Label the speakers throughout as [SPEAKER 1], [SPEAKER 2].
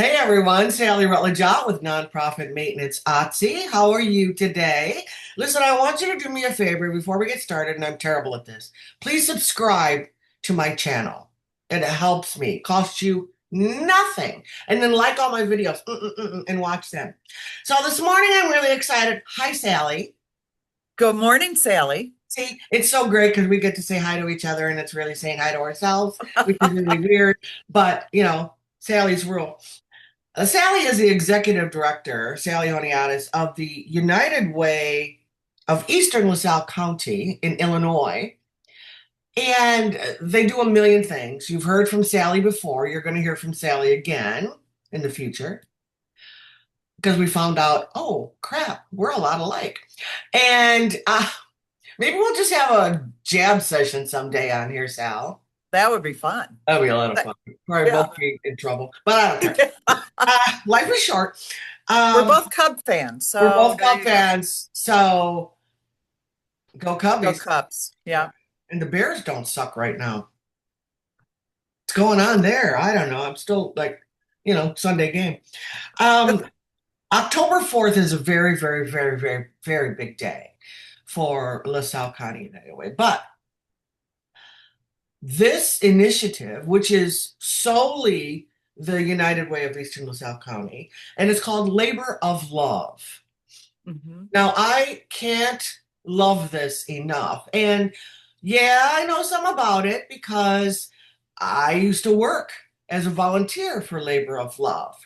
[SPEAKER 1] Hey everyone, Sally Rutledge out with Nonprofit Maintenance OTC. How are you today? Listen, I want you to do me a favor before we get started, and I'm terrible at this. Please subscribe to my channel. It helps me. Costs you nothing. And then like all my videos and watch them. So this morning I'm really excited. Hi, Sally.
[SPEAKER 2] Good morning, Sally.
[SPEAKER 1] See, it's so great because we get to say hi to each other and it's really saying hi to ourselves, which is really weird. But, Sally's rule. Sally is the executive director, Sally Honiotes, of the United Way of Eastern LaSalle County in Illinois. And they do a million things. You've heard from Sally before. You're going to hear from Sally again in the future because we found out, oh, crap, we're a lot alike. And maybe we'll just have a jab session someday on here, Sal.
[SPEAKER 2] That would be fun.
[SPEAKER 1] That'd be a lot of fun. Probably
[SPEAKER 2] Yeah.
[SPEAKER 1] both be in trouble, but I don't care. Life is short.
[SPEAKER 2] We're
[SPEAKER 1] Um,
[SPEAKER 2] both Cub fans,
[SPEAKER 1] We're
[SPEAKER 2] so
[SPEAKER 1] both
[SPEAKER 2] there
[SPEAKER 1] Cub
[SPEAKER 2] you go.
[SPEAKER 1] fans, so go
[SPEAKER 2] Go
[SPEAKER 1] Cubbies.
[SPEAKER 2] Cubs. Yeah.
[SPEAKER 1] And the Bears don't suck right now. What's going on there? I don't know. I'm still like, Sunday game. Um, October 4th is a very, very, very, very, very big day for LaSalle County anyway. But this initiative, which is solely the United Way of Eastern LaSalle County, and it's called Labor of Love.
[SPEAKER 2] hmm
[SPEAKER 1] Now, I can't love this enough. And yeah, I know some about it because I used to work as a volunteer for Labor of Love.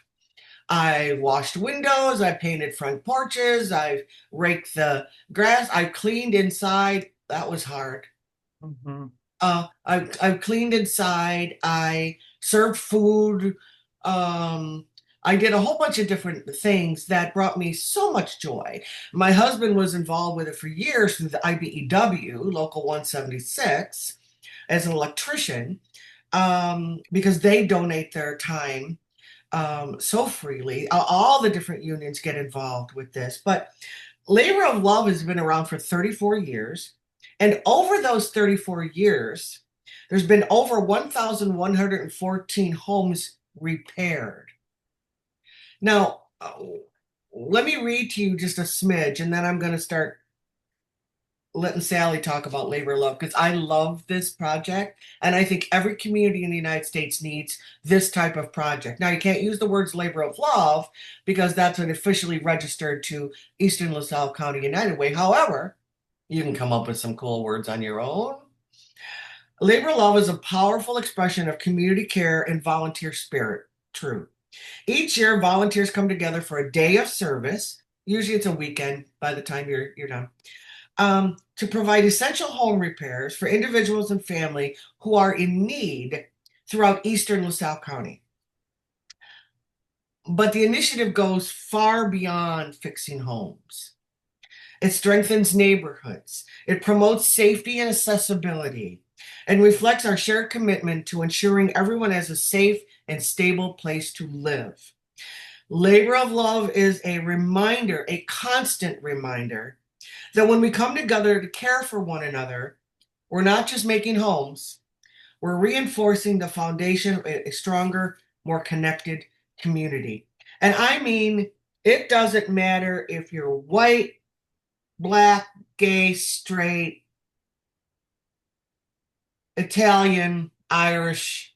[SPEAKER 1] I washed windows, I painted front porches, I raked the grass, I cleaned inside. That was hard.
[SPEAKER 2] hmm
[SPEAKER 1] I've cleaned inside. I served food. I did a whole bunch of different things that brought me so much joy. My husband was involved with it for years through the IBEW, Local 176, as an electrician, because they donate their time so freely. All the different unions get involved with this, but Labor of Love has been around for 34 years. And over those 34 years, there's been over 1,114 homes repaired. Now, let me read to you just a smidge, and then I'm going to start letting Sally talk about labor of love because I love this project. And I think every community in the United States needs this type of project. Now, you can't use the words labor of love because that's an officially registered to Eastern LaSalle County United Way. However, you can come up with some cool words on your own. Labor of love is a powerful expression of community care and volunteer spirit. True. Each year, volunteers come together for a day of service. Usually, it's a weekend by the time you're done. To provide essential home repairs for individuals and family who are in need throughout Eastern LaSalle County. But the initiative goes far beyond fixing homes. It strengthens neighborhoods. It promotes safety and accessibility and reflects our shared commitment to ensuring everyone has a safe and stable place to live. Labor of Love is a reminder, a constant reminder, that when we come together to care for one another, we're not just making homes, we're reinforcing the foundation of a stronger, more connected community. And I mean, it doesn't matter if you're white, black, gay, straight, Italian, Irish,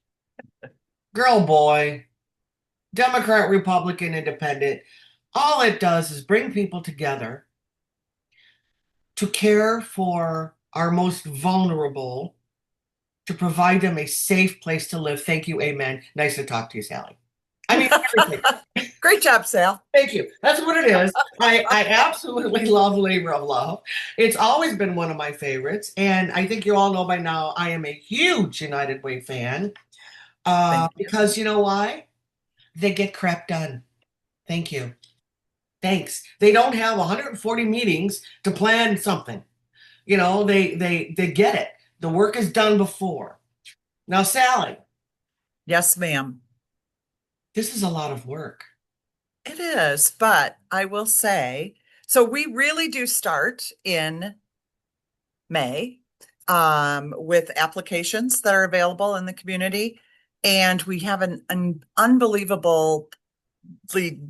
[SPEAKER 1] girl, boy, Democrat, Republican, Independent. All it does is bring people together to care for our most vulnerable, to provide them a safe place to live. Thank you. Amen. Nice to talk to you, Sally. I mean, everything.
[SPEAKER 2] Great job, Sal.
[SPEAKER 1] Thank you. That's what it is. I absolutely love Labor of Love. It's always been one of my favorites. And I think you all know by now I am a huge United Way fan
[SPEAKER 2] Thank you.
[SPEAKER 1] because you know why? They get crap done. Thank you. Thanks. They don't have 140 meetings to plan something. They get it. The work is done before. Now, Sally,
[SPEAKER 2] Yes, ma'am.
[SPEAKER 1] this is a lot of work.
[SPEAKER 2] It is, but I will say, so we really do start in May with applications that are available in the community. And we have an unbelievable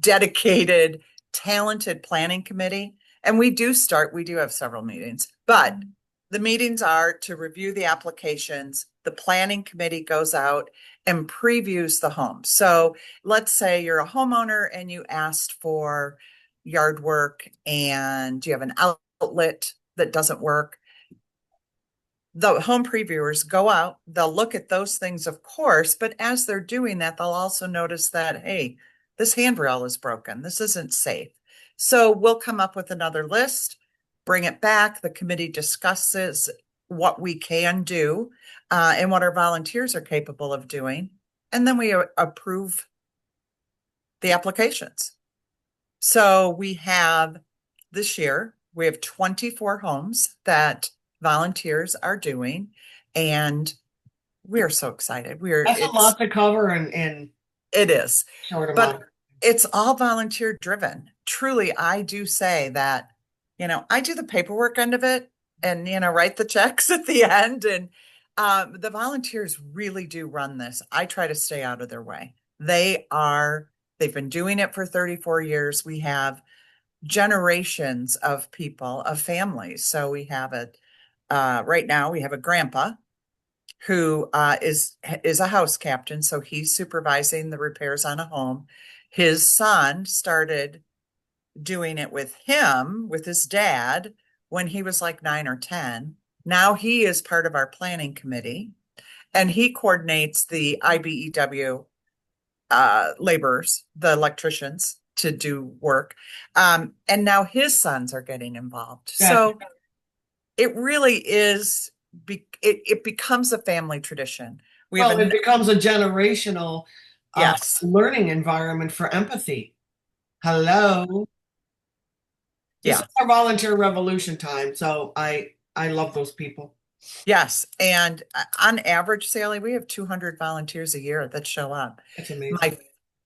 [SPEAKER 2] dedicated, talented planning committee. And we do have several meetings, but the meetings are to review the applications. The planning committee goes out and previews the home. So let's say you're a homeowner and you asked for yard work and you have an outlet that doesn't work. The home previewers go out, they'll look at those things, of course, but as they're doing that, they'll also notice that, hey, this handrail is broken. This isn't safe. So we'll come up with another list, bring it back. The committee discusses what we can do and what our volunteers are capable of doing. And then we approve the applications. So we have this year, we have 24 homes that volunteers are doing, and we are so excited.
[SPEAKER 1] That's a lot to cover in
[SPEAKER 2] It is,
[SPEAKER 1] short amount
[SPEAKER 2] but
[SPEAKER 1] of.
[SPEAKER 2] it's all volunteer driven. Truly, I do say that, I do the paperwork end of it and, write the checks at the end. And the volunteers really do run this. I try to stay out of their way. They've been doing it for 34 years. We have generations of people, of families. So we have right now we have a grandpa who is a house captain, so he's supervising the repairs on a home. His son started doing it with him, with his dad, when he was like 9 or 10. Now he is part of our planning committee, and he coordinates the IBEW laborers, the electricians, to do work. And now his sons are getting involved.
[SPEAKER 1] Yeah.
[SPEAKER 2] So it really is, it becomes a family tradition. We have
[SPEAKER 1] Well, it
[SPEAKER 2] a,
[SPEAKER 1] becomes a generational
[SPEAKER 2] yes,
[SPEAKER 1] learning environment for empathy. Hello. This is
[SPEAKER 2] yeah,
[SPEAKER 1] our volunteer revolution time, so I love those people.
[SPEAKER 2] yes. And on average, Sally, we have 200 volunteers a year that show up.
[SPEAKER 1] It's amazing.
[SPEAKER 2] My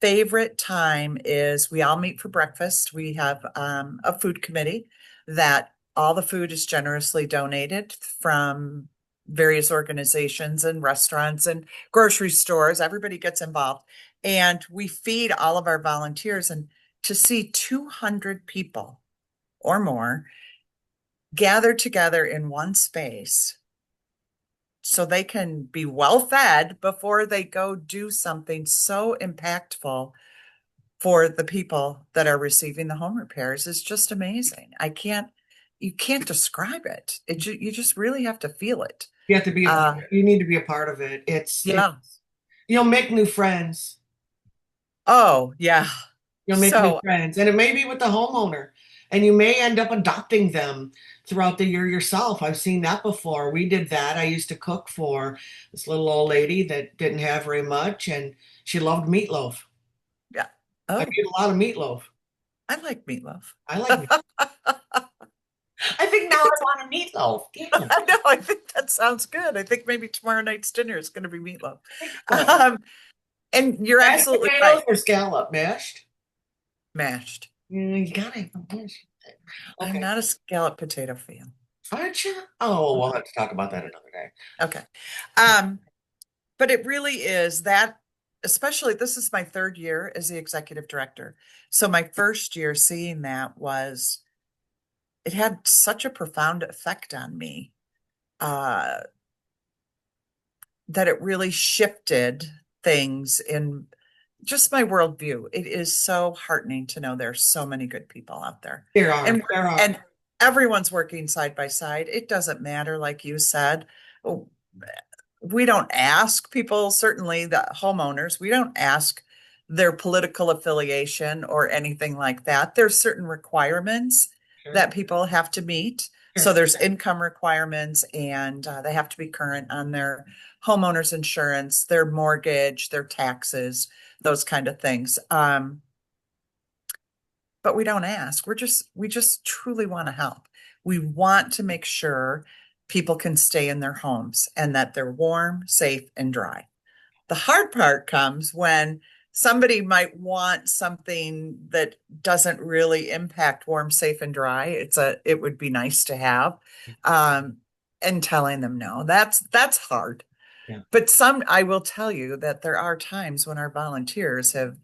[SPEAKER 2] favorite time is we all meet for breakfast. We have a food committee that all the food is generously donated from various organizations and restaurants and grocery stores. Everybody gets involved. And we feed all of our volunteers. And to see 200 people or more gathered together in one space so they can be well fed before they go do something so impactful for the people that are receiving the home repairs is just amazing. You can't describe it. You just really have to feel it.
[SPEAKER 1] You have to be a part,
[SPEAKER 2] Uh,
[SPEAKER 1] you need to be a part of it.
[SPEAKER 2] yeah.
[SPEAKER 1] You'll make new friends.
[SPEAKER 2] Oh, yeah.
[SPEAKER 1] You'll make new
[SPEAKER 2] So,
[SPEAKER 1] friends. And it may be with the homeowner. And you may end up adopting them throughout the year yourself. I've seen that before. We did that. I used to cook for this little old lady that didn't have very much, and she loved meatloaf.
[SPEAKER 2] yeah.
[SPEAKER 1] I
[SPEAKER 2] Oh,
[SPEAKER 1] made a lot of meatloaf.
[SPEAKER 2] I like meatloaf.
[SPEAKER 1] I like meat. I think now I want a meatloaf. Damn.
[SPEAKER 2] I know. I think that sounds good. I think maybe tomorrow night's dinner is going to be meatloaf.
[SPEAKER 1] I think so.
[SPEAKER 2] Um, and you're
[SPEAKER 1] Mashed
[SPEAKER 2] absolutely
[SPEAKER 1] potatoes
[SPEAKER 2] right.
[SPEAKER 1] or scallop? Mashed?
[SPEAKER 2] Mashed.
[SPEAKER 1] Mm, you gotta have mashed.
[SPEAKER 2] I'm
[SPEAKER 1] Okay.
[SPEAKER 2] not a scallop potato fan.
[SPEAKER 1] Aren't you? Oh, we'll have to talk about that another day.
[SPEAKER 2] Okay. Um, but it really is that, especially this is my third year as the executive director. So my first year seeing that it had such a profound effect on me uh, that it really shifted things in just my worldview. It is so heartening to know there's so many good people out there.
[SPEAKER 1] There are.
[SPEAKER 2] And
[SPEAKER 1] There are.
[SPEAKER 2] and everyone's working side by side. It doesn't matter, like you said. Oh, we don't ask people, certainly the homeowners, we don't ask their political affiliation or anything like that. There's certain requirements
[SPEAKER 1] Sure.
[SPEAKER 2] that people have to meet. So
[SPEAKER 1] Sure.
[SPEAKER 2] there's income requirements, and they have to be current on their homeowner's insurance, their mortgage, their taxes, those kind of things. But we don't ask. We just truly want to help. We want to make sure people can stay in their homes and that they're warm, safe, and dry. The hard part comes when somebody might want something that doesn't really impact warm, safe, and dry. It would be nice to have. Um, and telling them no, that's hard.
[SPEAKER 1] Yeah.
[SPEAKER 2] But I will tell you that there are times when our volunteers have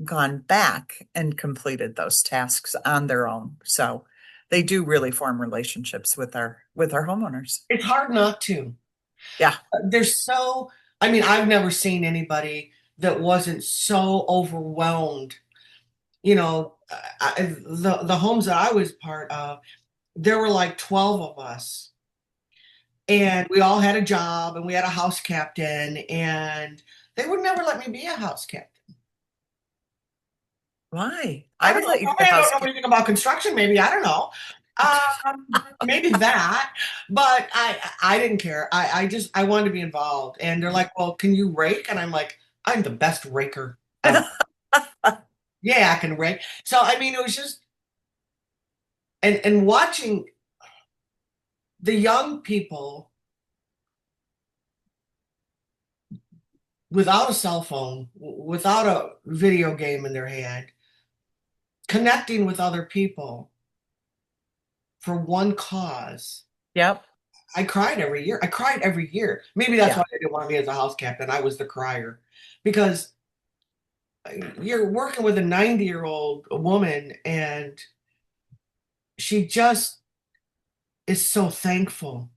[SPEAKER 2] gone back and completed those tasks on their own. So they do really form relationships with our homeowners.
[SPEAKER 1] It's hard not to.
[SPEAKER 2] Yeah.
[SPEAKER 1] There's so, I mean, I've never seen anybody that wasn't so overwhelmed. You know, the homes that I was part of, there were like 12 of us, and we all had a job, and we had a house captain, and they would never let me be a house captain.
[SPEAKER 2] Why?
[SPEAKER 1] I
[SPEAKER 2] I
[SPEAKER 1] don't
[SPEAKER 2] would
[SPEAKER 1] know.
[SPEAKER 2] let you be
[SPEAKER 1] Probably
[SPEAKER 2] a
[SPEAKER 1] I don't know
[SPEAKER 2] housekeeper.
[SPEAKER 1] anything about construction. Maybe I don't know. Maybe that, but I didn't care. I wanted to be involved, and they're like, "Well, can you rake?" And I'm like, "I'm the best raker ever. Yeah, I can rake." So I mean, it was just and watching the young people without a cell phone, without a video game in their hand, connecting with other people for one cause.
[SPEAKER 2] Yep.
[SPEAKER 1] I cried every year. I cried every year. Maybe that's
[SPEAKER 2] Yeah.
[SPEAKER 1] why they didn't want me as a house captain. I was the crier because you're working with a 90-year-old woman and she just is so thankful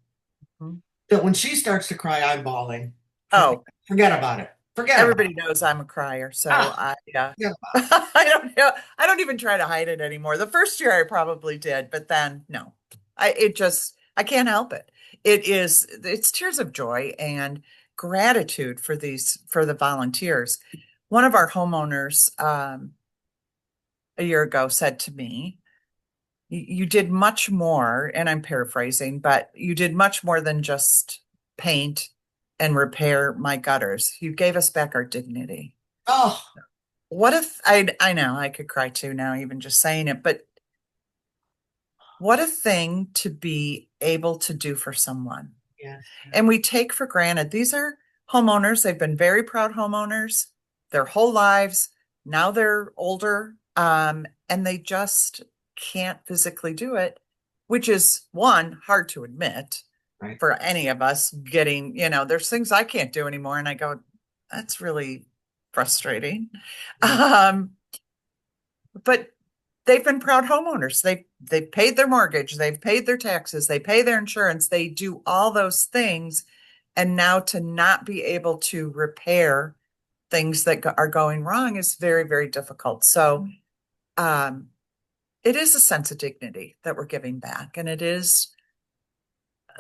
[SPEAKER 2] Mhm.
[SPEAKER 1] that when she starts to cry, I'm bawling. Forget,
[SPEAKER 2] Oh,
[SPEAKER 1] forget about it. Forget about it.
[SPEAKER 2] everybody knows I'm a crier, so
[SPEAKER 1] Ah,
[SPEAKER 2] I
[SPEAKER 1] yeah.
[SPEAKER 2] I don't know. I don't even try to hide it anymore. The first year I probably did, but then no. I can't help it. It's tears of joy and gratitude for the volunteers. One of our homeowners a year ago said to me, you did much more, and I'm paraphrasing, but you did much more than just paint and repair my gutters. You gave us back our dignity.
[SPEAKER 1] Oh,
[SPEAKER 2] What if I know I could cry too now, even just saying it, but what a thing to be able to do for someone.
[SPEAKER 1] yes.
[SPEAKER 2] And we take for granted these are homeowners, they've been very proud homeowners their whole lives. Now they're older, and they just can't physically do it, which is one, hard to admit
[SPEAKER 1] Right.
[SPEAKER 2] for any of us getting, there's things I can't do anymore. And I go, that's really frustrating.
[SPEAKER 1] Yeah.
[SPEAKER 2] Um, but they've been proud homeowners. They've paid their mortgage, they've paid their taxes, they pay their insurance, they do all those things. And now to not be able to repair things that are going wrong is very, very difficult. So um, it is a sense of dignity that we're giving back, and it is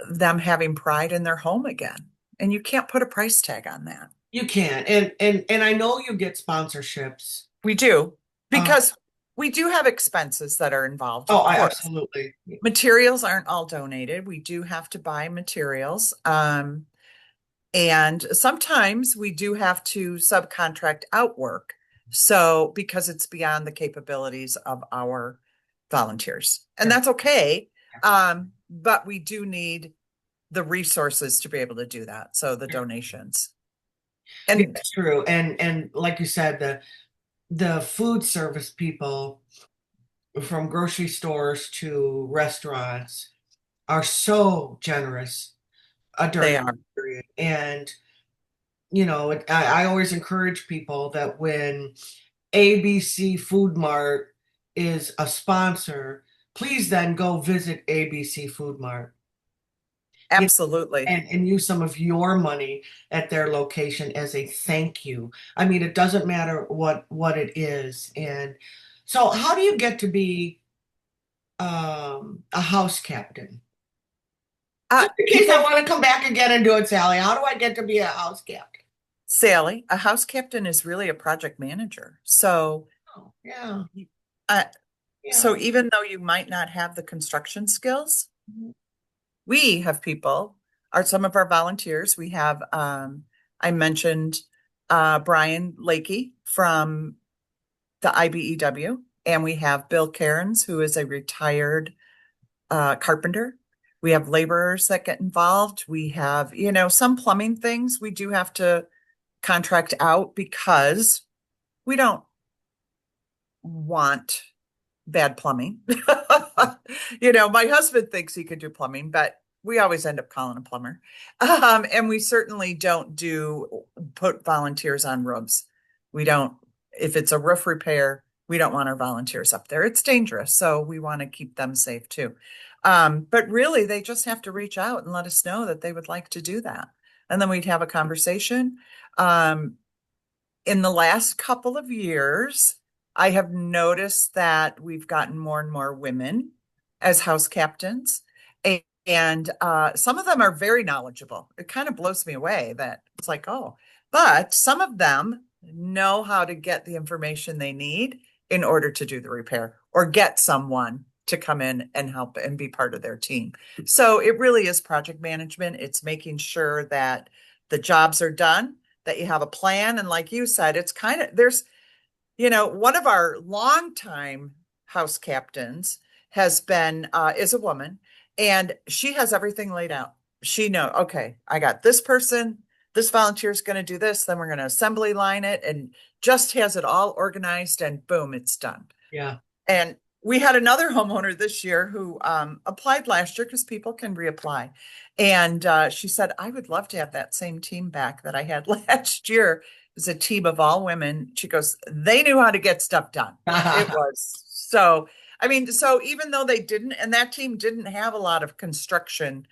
[SPEAKER 2] them having pride in their home again. And you can't put a price tag on that.
[SPEAKER 1] You can. And I know you get sponsorships.
[SPEAKER 2] We do,
[SPEAKER 1] Uh,
[SPEAKER 2] because we do have expenses that are involved,
[SPEAKER 1] oh,
[SPEAKER 2] of
[SPEAKER 1] I
[SPEAKER 2] course.
[SPEAKER 1] absolutely.
[SPEAKER 2] Materials aren't all donated. We do have to buy materials. And sometimes we do have to subcontract out work. So, because it's beyond the capabilities of our volunteers, and
[SPEAKER 1] Yeah.
[SPEAKER 2] that's okay. But we do need the resources to be able to do that. So, the donations.
[SPEAKER 1] Yeah,
[SPEAKER 2] And
[SPEAKER 1] it's true. And like you said, the food service people from grocery stores to restaurants are so generous during
[SPEAKER 2] they
[SPEAKER 1] the
[SPEAKER 2] are,
[SPEAKER 1] period. And I always encourage people that when ABC Food Mart is a sponsor, please then go visit ABC Food Mart. You
[SPEAKER 2] absolutely.
[SPEAKER 1] and use some of your money at their location as a thank you. I mean, it doesn't matter what it is. And so, how do you get to be a house captain?
[SPEAKER 2] Uh,
[SPEAKER 1] Just in case I
[SPEAKER 2] people,
[SPEAKER 1] want to come back again and do it, Sally. How do I get to be a house captain?
[SPEAKER 2] Sally, a house captain is really a project manager. So,
[SPEAKER 1] Oh, yeah,
[SPEAKER 2] uh,
[SPEAKER 1] yeah.
[SPEAKER 2] so even though you might not have the construction skills,
[SPEAKER 1] Mhm.
[SPEAKER 2] we have people, are some of our volunteers. We have, I mentioned Brian Lakey from the IBEW, and we have Bill Cairns, who is a retired carpenter. We have laborers that get involved. We have, some plumbing things we do have to contract out because we don't want bad plumbing. My husband thinks he could do plumbing, but we always end up calling a plumber. And we certainly don't put volunteers on roofs. We don't, if it's a roof repair, we don't want our volunteers up there. It's dangerous. So we want to keep them safe too. But really, they just have to reach out and let us know that they would like to do that. And then we'd have a conversation. Um, in the last couple of years, I have noticed that we've gotten more and more women as house captains. And some of them are very knowledgeable. It kind of blows me away that it's like, oh, but some of them know how to get the information they need in order to do the repair or get someone to come in and help and be part of their team. So it really is project management. It's making sure that the jobs are done, that you have a plan. And like you said, it's kind of, one of our longtime house captains has been, is a woman, and she has everything laid out. She know, okay, I got this person, this volunteer is going to do this, then we're going to assembly line it, and just has it all organized, and boom, it's done.
[SPEAKER 1] Yeah.
[SPEAKER 2] And we had another homeowner this year who applied last year because people can reapply. And she said, I would love to have that same team back that I had last year. It was a team of all women. She goes, they knew how to get stuff done. It was so, I mean, so even though they didn't, and that team didn't have a lot of construction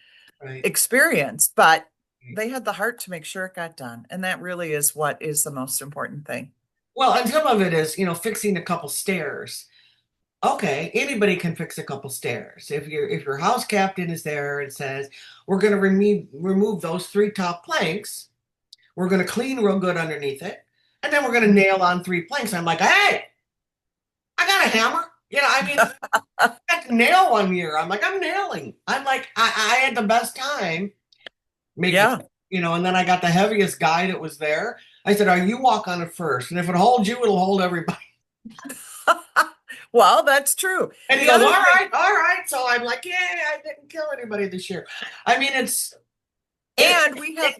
[SPEAKER 1] Right.
[SPEAKER 2] experience, but they had the heart to make sure it got done. And that really is what is the most important thing.
[SPEAKER 1] Well, and some of it is, fixing a couple stairs. Okay, anybody can fix a couple stairs. If your house captain is there and says, "We're going to remove those three top planks. We're going to clean real good underneath it, and then we're going to nail on three planks." I'm like, "Hey, I got a hammer." I mean, I got to nail one year. I'm like, I'm nailing. I'm like, I had the best time making,
[SPEAKER 2] Yeah.
[SPEAKER 1] and then I got the heaviest guy that was there. I said, "Are you walk on it first, and if it holds you, it'll hold everybody."
[SPEAKER 2] Well, that's true.
[SPEAKER 1] And he
[SPEAKER 2] The
[SPEAKER 1] goes, "All
[SPEAKER 2] other thing,
[SPEAKER 1] right, all right." So I'm like, "Yeah, I didn't kill anybody this year." I mean, it,
[SPEAKER 2] and we have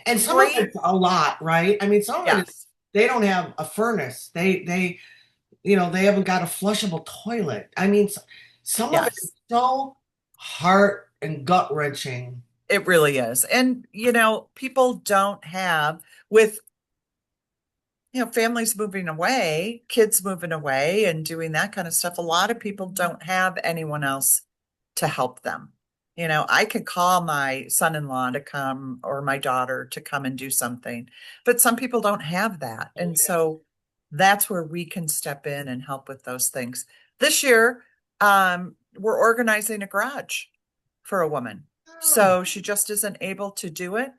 [SPEAKER 1] and some of
[SPEAKER 2] great,
[SPEAKER 1] it's a lot, right? I mean, some of it is
[SPEAKER 2] yes,
[SPEAKER 1] they don't have a furnace. They haven't got a flushable toilet. I mean, some of it is
[SPEAKER 2] yes,
[SPEAKER 1] so heart and gut wrenching.
[SPEAKER 2] it really is. And, people don't have, with, families moving away, kids moving away and doing that kind of stuff, a lot of people don't have anyone else to help them. I could call my son-in-law to come or my daughter to come and do something, but some people don't have that.
[SPEAKER 1] Oh
[SPEAKER 2] And
[SPEAKER 1] yeah.
[SPEAKER 2] so that's where we can step in and help with those things. This year, we're organizing a garage for a woman.
[SPEAKER 1] Oh,
[SPEAKER 2] So she just isn't able to do it.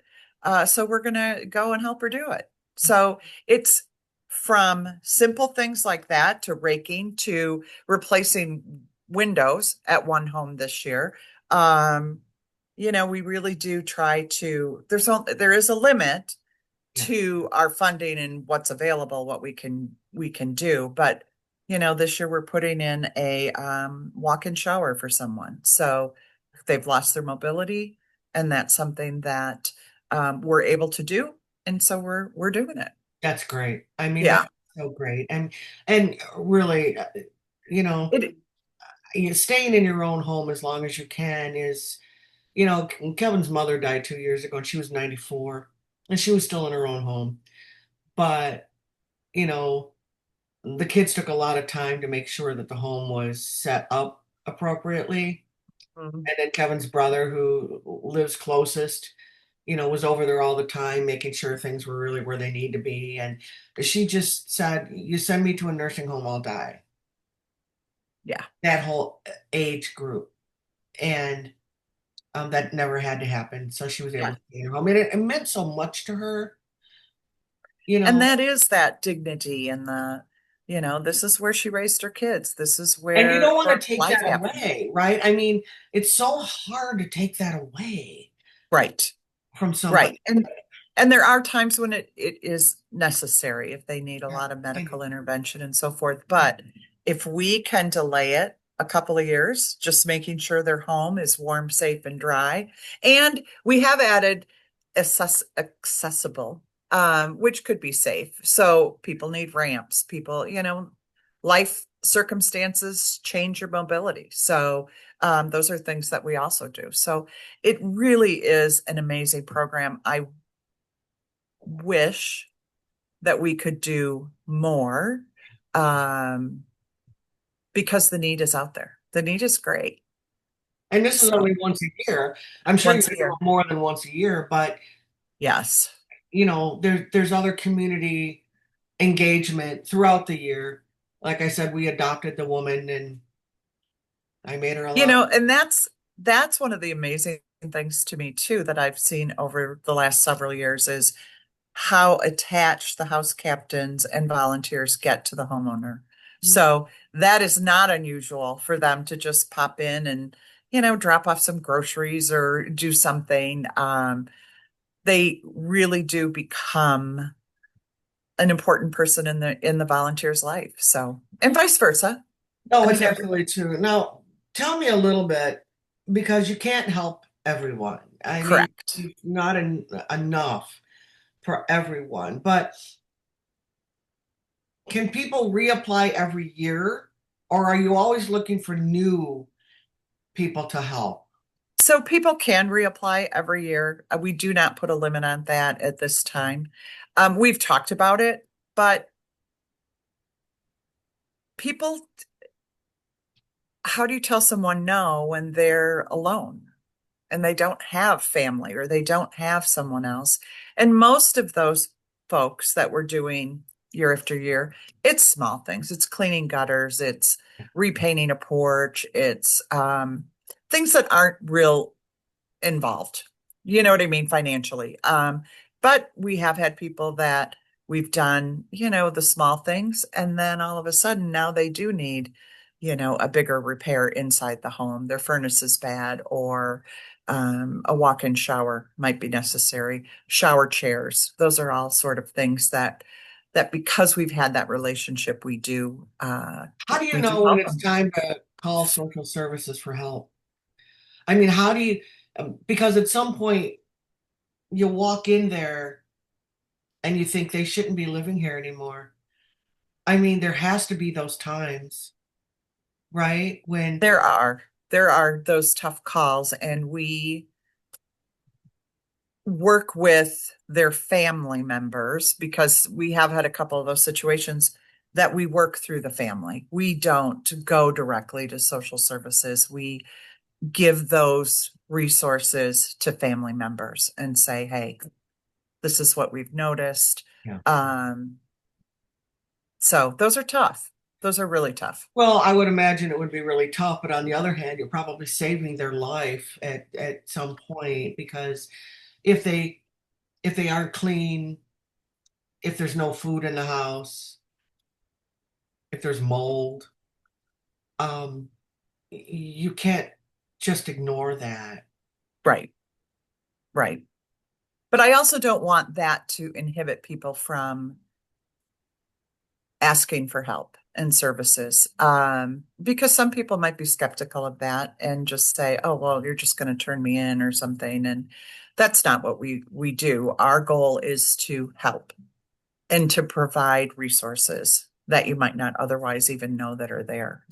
[SPEAKER 2] So we're going to go and help her do it. So it's from simple things like that to raking to replacing windows at one home this year. Um, we really do try to, there is a limit
[SPEAKER 1] yeah,
[SPEAKER 2] to our funding and what's available, what we can do. But, this year we're putting in a walk-in shower for someone. So they've lost their mobility, and that's something that we're able to do. And so we're doing it.
[SPEAKER 1] that's great. I mean,
[SPEAKER 2] Yeah.
[SPEAKER 1] that's so great. And really, you know,
[SPEAKER 2] It
[SPEAKER 1] staying in your own home as long as you can is, Kevin's mother died 2 years ago and she was 94 and she was still in her own home. But, you know, the kids took a lot of time to make sure that the home was set up appropriately.
[SPEAKER 2] Mhm.
[SPEAKER 1] And then Kevin's brother, who lives closest, was over there all the time, making sure things were really where they need to be. And she just said, "You send me to a nursing home, I'll die."
[SPEAKER 2] Yeah.
[SPEAKER 1] That whole age group. And that never had to happen. So she was able
[SPEAKER 2] Yeah.
[SPEAKER 1] to stay in her home. And it meant so much to her, you
[SPEAKER 2] And
[SPEAKER 1] know.
[SPEAKER 2] that is that dignity and this is where she raised her kids. This is
[SPEAKER 1] And you don't
[SPEAKER 2] where
[SPEAKER 1] want
[SPEAKER 2] her
[SPEAKER 1] to take
[SPEAKER 2] life
[SPEAKER 1] that
[SPEAKER 2] happened.
[SPEAKER 1] away, right? I mean, it's so hard to take that away
[SPEAKER 2] Right.
[SPEAKER 1] from somebody.
[SPEAKER 2] Right. And there are times when it is necessary if they need a
[SPEAKER 1] Yeah,
[SPEAKER 2] lot of
[SPEAKER 1] I know.
[SPEAKER 2] medical intervention and so forth. But if we can delay it a couple of years, just making sure their home is warm, safe, and dry. And we have added accessible, which could be safe. So people need ramps, people, life circumstances change your mobility. So those are things that we also do. So it really is an amazing program. I wish that we could do more, um, because the need is out there. The need is great.
[SPEAKER 1] And this is
[SPEAKER 2] So
[SPEAKER 1] only once a year. I'm sure you
[SPEAKER 2] once a
[SPEAKER 1] can do
[SPEAKER 2] year.
[SPEAKER 1] it more than once a year, but
[SPEAKER 2] Yes.
[SPEAKER 1] there's other community engagement throughout the year. Like I said, we adopted the woman and I made her a
[SPEAKER 2] You
[SPEAKER 1] lot.
[SPEAKER 2] know, and that's one of the amazing things to me too that I've seen over the last several years is how attached the house captains and volunteers get to the homeowner. So that is not unusual for them to just pop in and, drop off some groceries or do something. They really do become an important person in the volunteer's life. So, and vice versa. I
[SPEAKER 1] No, it's
[SPEAKER 2] mean, every
[SPEAKER 1] absolutely true. Now, tell me a little bit because you can't help everyone. I mean,
[SPEAKER 2] correct.
[SPEAKER 1] it's not enough for everyone, but can people reapply every year, or are you always looking for new people to help?
[SPEAKER 2] So people can reapply every year. We do not put a limit on that at this time. We've talked about it, but people, how do you tell someone no when they're alone and they don't have family or they don't have someone else? And most of those folks that we're doing year after year, it's small things. It's cleaning gutters, it's repainting a porch, it's things that aren't real involved. You know what I mean financially. But we have had people that we've done, the small things, and then all of a sudden now they do need, a bigger repair inside the home. Their furnace is bad, or a walk-in shower might be necessary. Shower chairs. Those are all sort of things that because we've had that relationship, we do
[SPEAKER 1] How do you
[SPEAKER 2] we do
[SPEAKER 1] know when
[SPEAKER 2] help
[SPEAKER 1] it's
[SPEAKER 2] them.
[SPEAKER 1] time to call social services for help? I mean, how do you, because at some point you walk in there and you think they shouldn't be living here anymore. I mean, there has to be those times, right? When,
[SPEAKER 2] There are those tough calls, and we work with their family members because we have had a couple of those situations that we work through the family. We don't go directly to social services. We give those resources to family members and say, hey, this is what we've noticed.
[SPEAKER 1] yeah.
[SPEAKER 2] Um, so those are tough. Those are really tough.
[SPEAKER 1] Well, I would imagine it would be really tough, but on the other hand, you're probably saving their life at some point because if they aren't clean, if there's no food in the house, if there's mold, um, you can't just ignore that.
[SPEAKER 2] Right, right. But I also don't want that to inhibit people from asking for help and services, because some people might be skeptical of that and just say, oh, well, you're just going to turn me in or something. And that's not what we do. Our goal is to help and to provide resources that you might not otherwise even know that are there.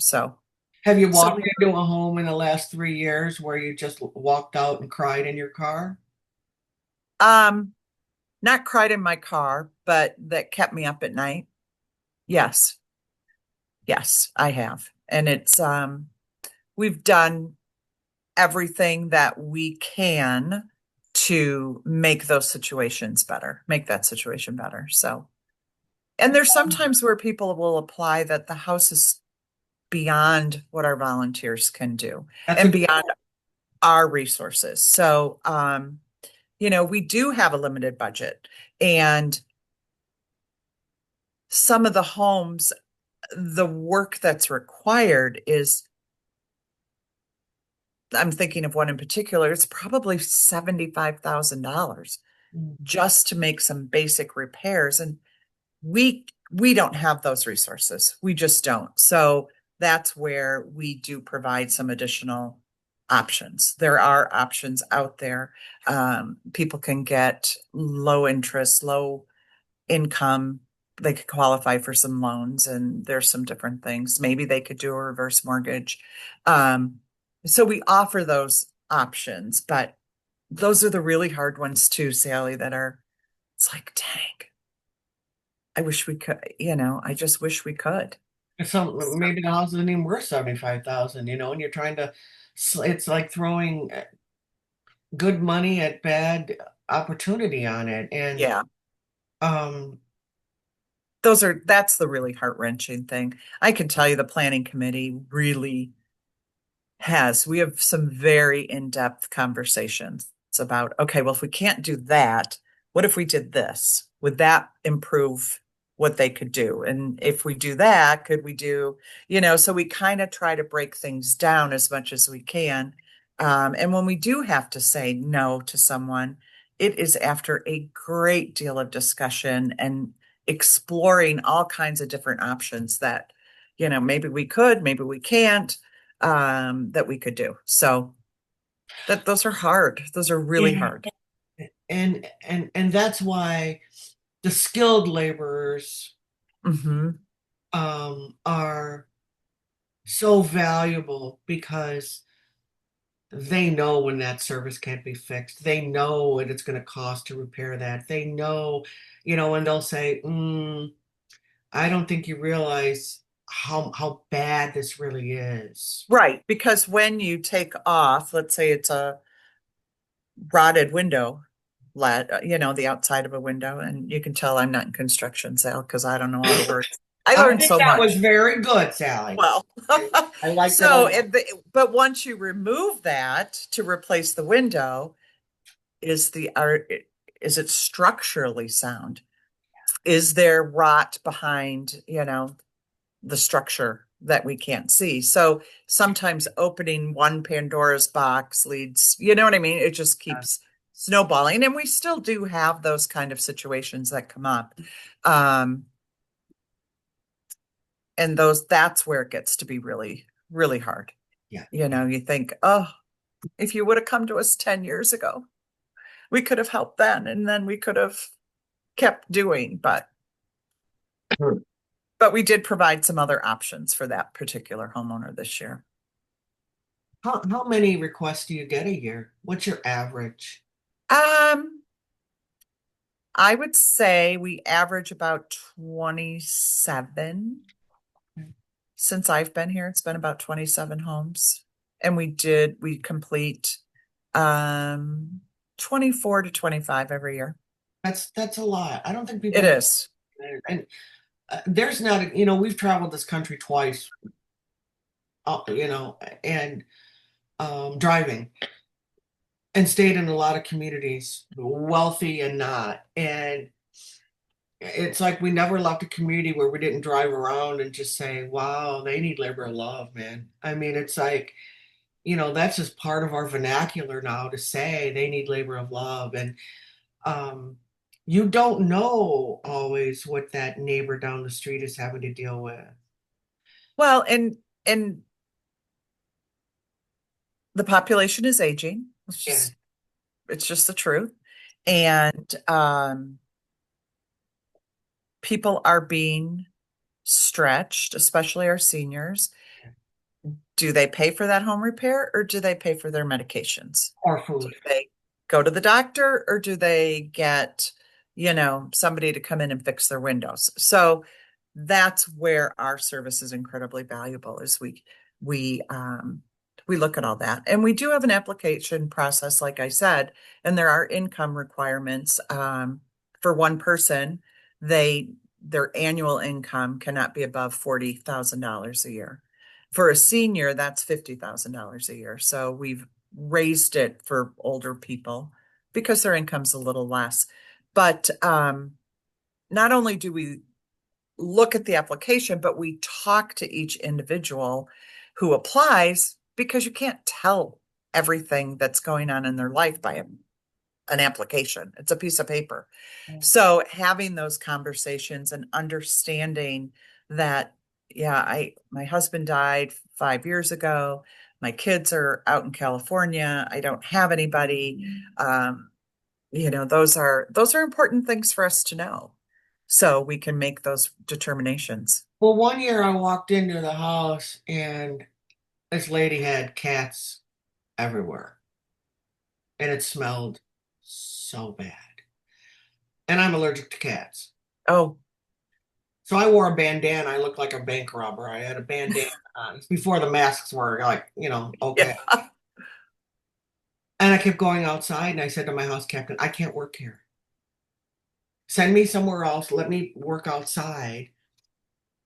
[SPEAKER 1] Have you
[SPEAKER 2] So
[SPEAKER 1] walked into a home in the last 3 years where you just walked out and cried in your car?
[SPEAKER 2] um not cried in my car, but that kept me up at night. Yes. Yes, I have. And we've done everything that we can to make those situations better, make that situation better. So, and there's sometimes where people will apply that the house is beyond what our volunteers can do
[SPEAKER 1] That's a
[SPEAKER 2] and
[SPEAKER 1] good
[SPEAKER 2] beyond
[SPEAKER 1] point.
[SPEAKER 2] our resources. So, we do have a limited budget, and some of the homes, the work that's required is, I'm thinking of one in particular, it's probably $75,000
[SPEAKER 1] Mm.
[SPEAKER 2] just to make some basic repairs. And we don't have those resources. We just don't. So that's where we do provide some additional options. There are options out there. People can get low interest, low income. They could qualify for some loans, and there's some different things. Maybe they could do a reverse mortgage. Um, so we offer those options, but those are the really hard ones too, Sally, that are, it's like, dang. I wish we could, I just wish we could.
[SPEAKER 1] Some maybe the house isn't even worth 75,000, and you're trying to, it's like throwing good money at bad opportunity on it. And
[SPEAKER 2] Yeah,
[SPEAKER 1] um
[SPEAKER 2] that's the really heart-wrenching thing. I can tell you the planning committee really we have some very in-depth conversations about, okay, well, if we can't do that, what if we did this? Would that improve what they could do? And if we do that, could we do, so we kind of try to break things down as much as we can. And when we do have to say no to someone, it is after a great deal of discussion and exploring all kinds of different options that, maybe we could, maybe we can't, that we could do. So those are hard. Those are really
[SPEAKER 1] yeah,
[SPEAKER 2] hard.
[SPEAKER 1] and that's why the skilled laborers
[SPEAKER 2] Hmm.
[SPEAKER 1] are so valuable, because they know when that service can't be fixed. They know what it's going to cost to repair that. They know, and they'll say, I don't think you realize how bad this really is.
[SPEAKER 2] Right. Because when you take off, let's say it's a rotted window, the outside of a window, and you can tell I'm not in construction, Sal, because I don't know all the words. I
[SPEAKER 1] I
[SPEAKER 2] learned
[SPEAKER 1] think
[SPEAKER 2] so
[SPEAKER 1] that was
[SPEAKER 2] much.
[SPEAKER 1] very good, Sally.
[SPEAKER 2] Well,
[SPEAKER 1] I liked it a
[SPEAKER 2] so
[SPEAKER 1] lot.
[SPEAKER 2] but once you remove that to replace the window, is it structurally sound? Is there rot behind, the structure that we can't see? So sometimes opening one Pandora's box leads, you know what I mean? It just keeps snowballing. And we still do have those kind of situations that come up. Um, and that's where it gets to be really, really hard.
[SPEAKER 1] Yeah.
[SPEAKER 2] You think, oh, if you would have come to us 10 years ago, we could have helped then, and then we could have kept doing, but we did provide some other options for that particular homeowner this year.
[SPEAKER 1] How many requests do you get a year? What's your average?
[SPEAKER 2] Um, I would say we average about 27. Since I've been here, it's been about 27 homes. And we complete um 24 to 25 every year.
[SPEAKER 1] That's a lot. I don't think
[SPEAKER 2] It
[SPEAKER 1] people,
[SPEAKER 2] is.
[SPEAKER 1] and there's not, we've traveled this country twice, and driving, and stayed in a lot of communities, wealthy and not. And it's like we never left a community where we didn't drive around and just say, wow, they need labor of love, man. I mean, it's like, that's just part of our vernacular now, to say they need labor of love. And um, you don't know always what that neighbor down the street is having to deal with.
[SPEAKER 2] Well, and the population is aging.
[SPEAKER 1] Yeah.
[SPEAKER 2] It's just the truth. And people are being stretched, especially our seniors. Do they pay for that home repair, or do they pay for their medications?
[SPEAKER 1] Or
[SPEAKER 2] Do
[SPEAKER 1] food.
[SPEAKER 2] they go to the doctor, or do they get, somebody to come in and fix their windows? So that's where our service is incredibly valuable, is we um we look at all that. And we do have an application process, like I said, and there are income requirements. For one person, their annual income cannot be above $40,000 a year. For a senior, that's $50,000 a year. So we've raised it for older people because their income's a little less. But not only do we look at the application, but we talk to each individual who applies, because you can't tell everything that's going on in their life by an application. It's a piece of paper. So having those conversations and understanding that, yeah, my husband died 5 years ago. My kids are out in California. I don't have anybody. Those are important things for us to know, so we can make those determinations.
[SPEAKER 1] Well, one year I walked into the house and this lady had cats everywhere, and it smelled so bad. And I'm allergic to cats.
[SPEAKER 2] Oh,
[SPEAKER 1] So I wore a bandana. I looked like a bank robber. I had a bandana on. It's before the masks were like,
[SPEAKER 2] Yeah.
[SPEAKER 1] okay. And I kept going outside and I said to my house captain, I can't work here. Send me somewhere else. Let me work outside.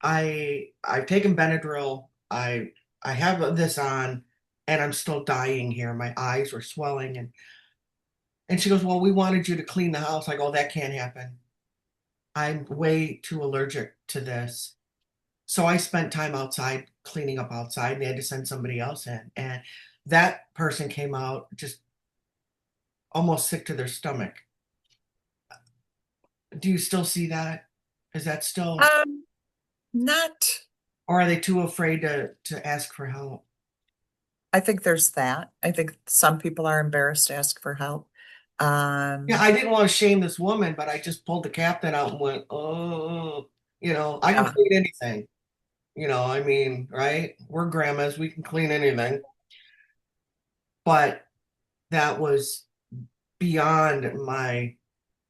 [SPEAKER 1] I've taken Benadryl. I have this on and I'm still dying here. My eyes were swelling and she goes, "Well, we wanted you to clean the house." I go, "That can't happen. I'm way too allergic to this." So I spent time outside cleaning up outside and they had to send somebody else in. And that person came out just almost sick to their stomach. Do you still see that? Is that still,
[SPEAKER 2] Um, Not,
[SPEAKER 1] or are they too afraid to ask for help?
[SPEAKER 2] I think there's that. I think some people are embarrassed to ask for help.
[SPEAKER 1] Yeah,
[SPEAKER 2] Um,
[SPEAKER 1] I didn't want to shame this woman, but I just pulled the captain out and went, "Oh, I can
[SPEAKER 2] yeah,
[SPEAKER 1] clean anything." I mean, right? We're grandmas, we can clean anything. But that was beyond my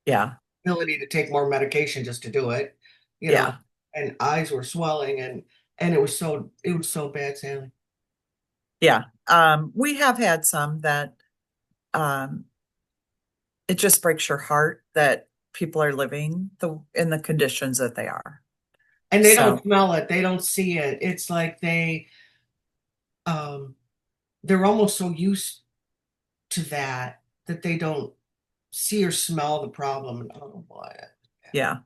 [SPEAKER 2] yeah,
[SPEAKER 1] ability to take more medication just to do it, you know,
[SPEAKER 2] yeah,
[SPEAKER 1] and eyes were swelling and it was so bad, Sally.
[SPEAKER 2] yeah. We have had some that um it just breaks your heart that people are living in the conditions that they are.
[SPEAKER 1] And they don't
[SPEAKER 2] So,
[SPEAKER 1] smell it, they don't see it. It's like um they're almost so used to that they don't see or smell the problem. And oh boy.
[SPEAKER 2] yeah,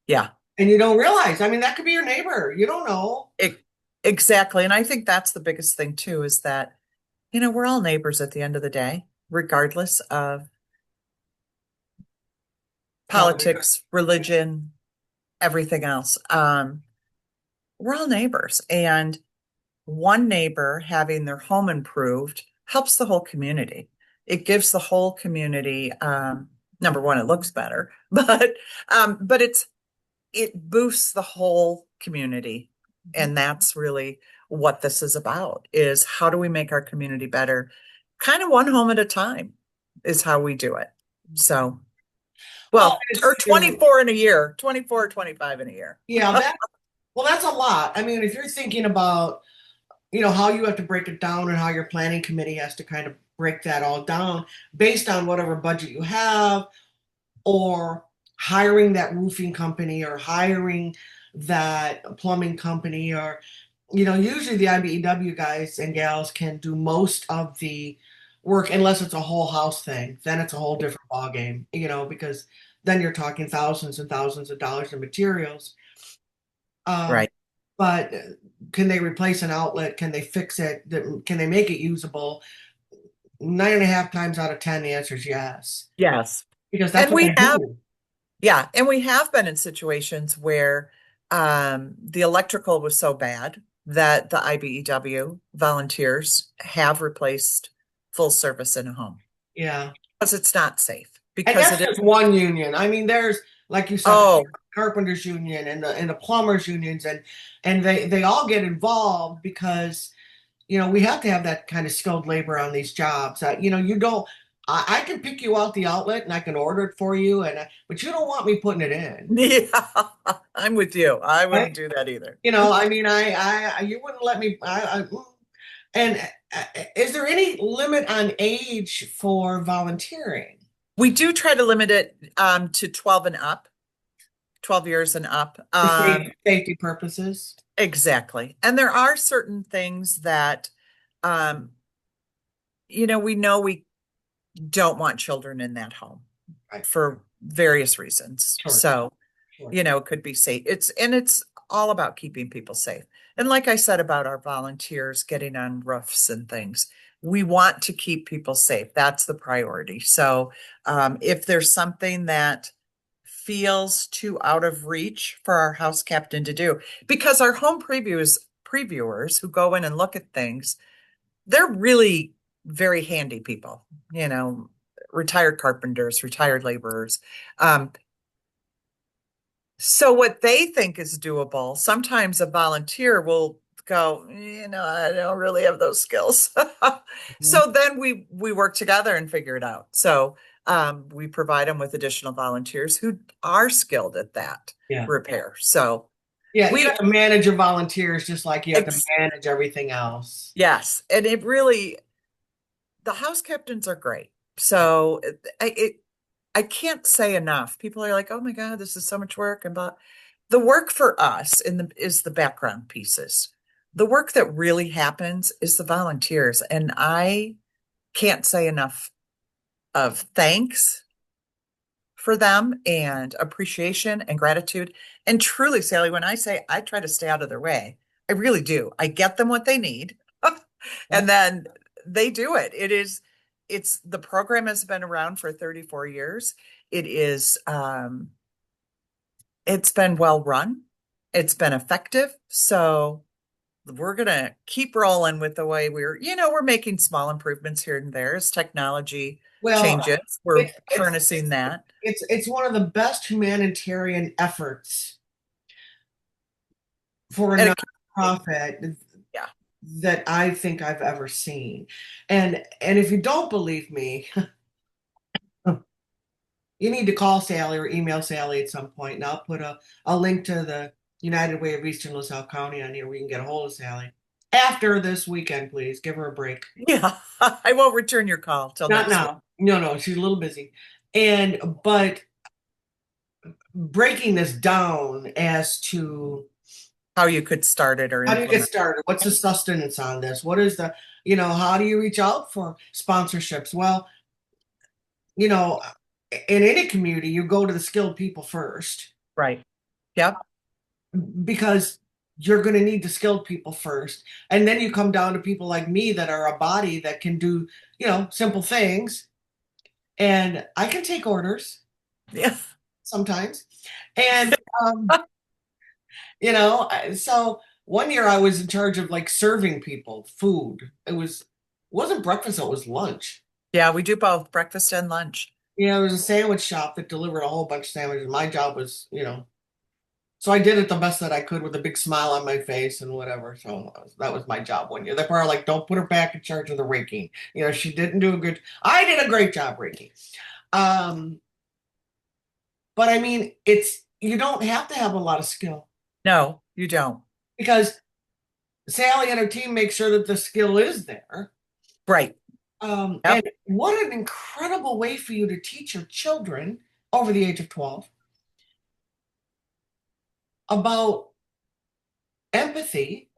[SPEAKER 2] yeah.
[SPEAKER 1] And you don't realize, I mean, that could be your neighbor. You don't know.
[SPEAKER 2] It, exactly. And I think that's the biggest thing too, is that, we're all neighbors at the end of the day, regardless of
[SPEAKER 1] Color.
[SPEAKER 2] politics, religion, everything else. We're all neighbors. And one neighbor having their home improved helps the whole community. It gives the whole community, number one, it looks better, but it boosts the whole community. And that's really what this is about, is how do we make our community better? Kind of one home at a time is how we do it. So,
[SPEAKER 1] Well,
[SPEAKER 2] well,
[SPEAKER 1] it's
[SPEAKER 2] or 24 in a year, 24 or 25 in a year.
[SPEAKER 1] yeah, that's a lot. I mean, if you're thinking about, how you have to break it down and how your planning committee has to kind of break that all down based on whatever budget you have, or hiring that roofing company or hiring that plumbing company, or usually the IBEW guys and gals can do most of the work unless it's a whole house thing. Then it's a whole different ball game, because then you're talking thousands and thousands of dollars in materials. Um,
[SPEAKER 2] Right.
[SPEAKER 1] but can they replace an outlet? Can they fix it? Can they make it usable? 9.5 times out of 10, the answer is yes,
[SPEAKER 2] Yes.
[SPEAKER 1] because that's
[SPEAKER 2] And
[SPEAKER 1] what
[SPEAKER 2] we
[SPEAKER 1] I
[SPEAKER 2] have,
[SPEAKER 1] do.
[SPEAKER 2] yeah, and we have been in situations where the electrical was so bad that the IBEW volunteers have replaced full service in a home
[SPEAKER 1] Yeah.
[SPEAKER 2] because it's not safe.
[SPEAKER 1] And
[SPEAKER 2] Because
[SPEAKER 1] that's
[SPEAKER 2] it is,
[SPEAKER 1] just one union. I mean, there's, like you said, the
[SPEAKER 2] oh,
[SPEAKER 1] carpenters union and the plumbers unions, and they all get involved because we have to have that kind of skilled labor on these jobs. You don't. I can pick you out the outlet and I can order it for you, but you don't want me putting it in,
[SPEAKER 2] yeah, I'm with you. I
[SPEAKER 1] right?
[SPEAKER 2] wouldn't do that either.
[SPEAKER 1] I mean, you wouldn't let me. And is there any limit on age for volunteering
[SPEAKER 2] We do try to limit it to 12 and up, 12 years and up.
[SPEAKER 1] for safety purposes?
[SPEAKER 2] Exactly. And there are certain things that, um, we know we don't want children in that home
[SPEAKER 1] Right.
[SPEAKER 2] for various reasons.
[SPEAKER 1] Sure.
[SPEAKER 2] So,
[SPEAKER 1] Sure.
[SPEAKER 2] it could be safe. It's all about keeping people safe. And like I said about our volunteers getting on roofs and things, we want to keep people safe. That's the priority. So, if there's something that feels too out of reach for our house captain to do, because our home previewers who go in and look at things, they're really very handy people, you know, retired carpenters, retired laborers. Um, so what they think is doable, sometimes a volunteer will go, I don't really have those skills.
[SPEAKER 1] Mhm.
[SPEAKER 2] So then we work together and figure it out. So we provide them with additional volunteers who are skilled at that
[SPEAKER 1] Yeah.
[SPEAKER 2] repair. So
[SPEAKER 1] Yeah, you
[SPEAKER 2] We,
[SPEAKER 1] have to manage your volunteers just like you have to
[SPEAKER 2] ex
[SPEAKER 1] manage everything else.
[SPEAKER 2] yes, and it really, the house captains are great. So I can't say enough. People are like, "Oh my God, this is so much work," and but the work for us is the background pieces. The work that really happens is the volunteers, and I can't say enough of thanks for them and appreciation and gratitude. And truly, Sally, when I say I try to stay out of their way, I really do. I get them what they need, and
[SPEAKER 1] Yep.
[SPEAKER 2] then they do it. It's the program has been around for 34 years. It is, it's been well run. It's been effective. So we're gonna keep rolling with the way we're making small improvements here and there as technology
[SPEAKER 1] Well,
[SPEAKER 2] changes. We're
[SPEAKER 1] it's it's
[SPEAKER 2] harnessing that.
[SPEAKER 1] it's one of the best humanitarian efforts for a
[SPEAKER 2] And it,
[SPEAKER 1] nonprofit
[SPEAKER 2] yeah.
[SPEAKER 1] that I think I've ever seen. And if you don't believe me, you need to call Sally or email Sally at some point, and I'll put a link to the United Way of Eastern LaSalle County on here where you can get a hold of Sally. After this weekend, please give her a break.
[SPEAKER 2] Yeah, I won't return your call till
[SPEAKER 1] Not
[SPEAKER 2] next week.
[SPEAKER 1] now. No, no, she's a little busy. And but breaking this down as to
[SPEAKER 2] How you could start it or
[SPEAKER 1] how do you get
[SPEAKER 2] implement.
[SPEAKER 1] started? What's the sustenance on this? What is the, how do you reach out for sponsorships? Well, you know, in any community, you go to the skilled people first
[SPEAKER 2] Right. Yep.
[SPEAKER 1] because you're going to need the skilled people first. And then you come down to people like me that are a body that can do, simple things. And I can take orders
[SPEAKER 2] Yeah.
[SPEAKER 1] sometimes. And, um, so one year I was in charge of like serving people food. Wasn't breakfast, it was lunch.
[SPEAKER 2] Yeah, we do both breakfast and lunch.
[SPEAKER 1] It was a sandwich shop that delivered a whole bunch of sandwiches. My job was, so I did it the best that I could with a big smile on my face and whatever. So that was my job one year. They were like, don't put her back in charge of the raking. She didn't do a good, I did a great job raking. Um, but I mean, you don't have to have a lot of skill
[SPEAKER 2] No, you don't.
[SPEAKER 1] because Sally and her team make sure that the skill is there.
[SPEAKER 2] Right.
[SPEAKER 1] And
[SPEAKER 2] Yep.
[SPEAKER 1] what an incredible way for you to teach your children over the age of 12 about empathy,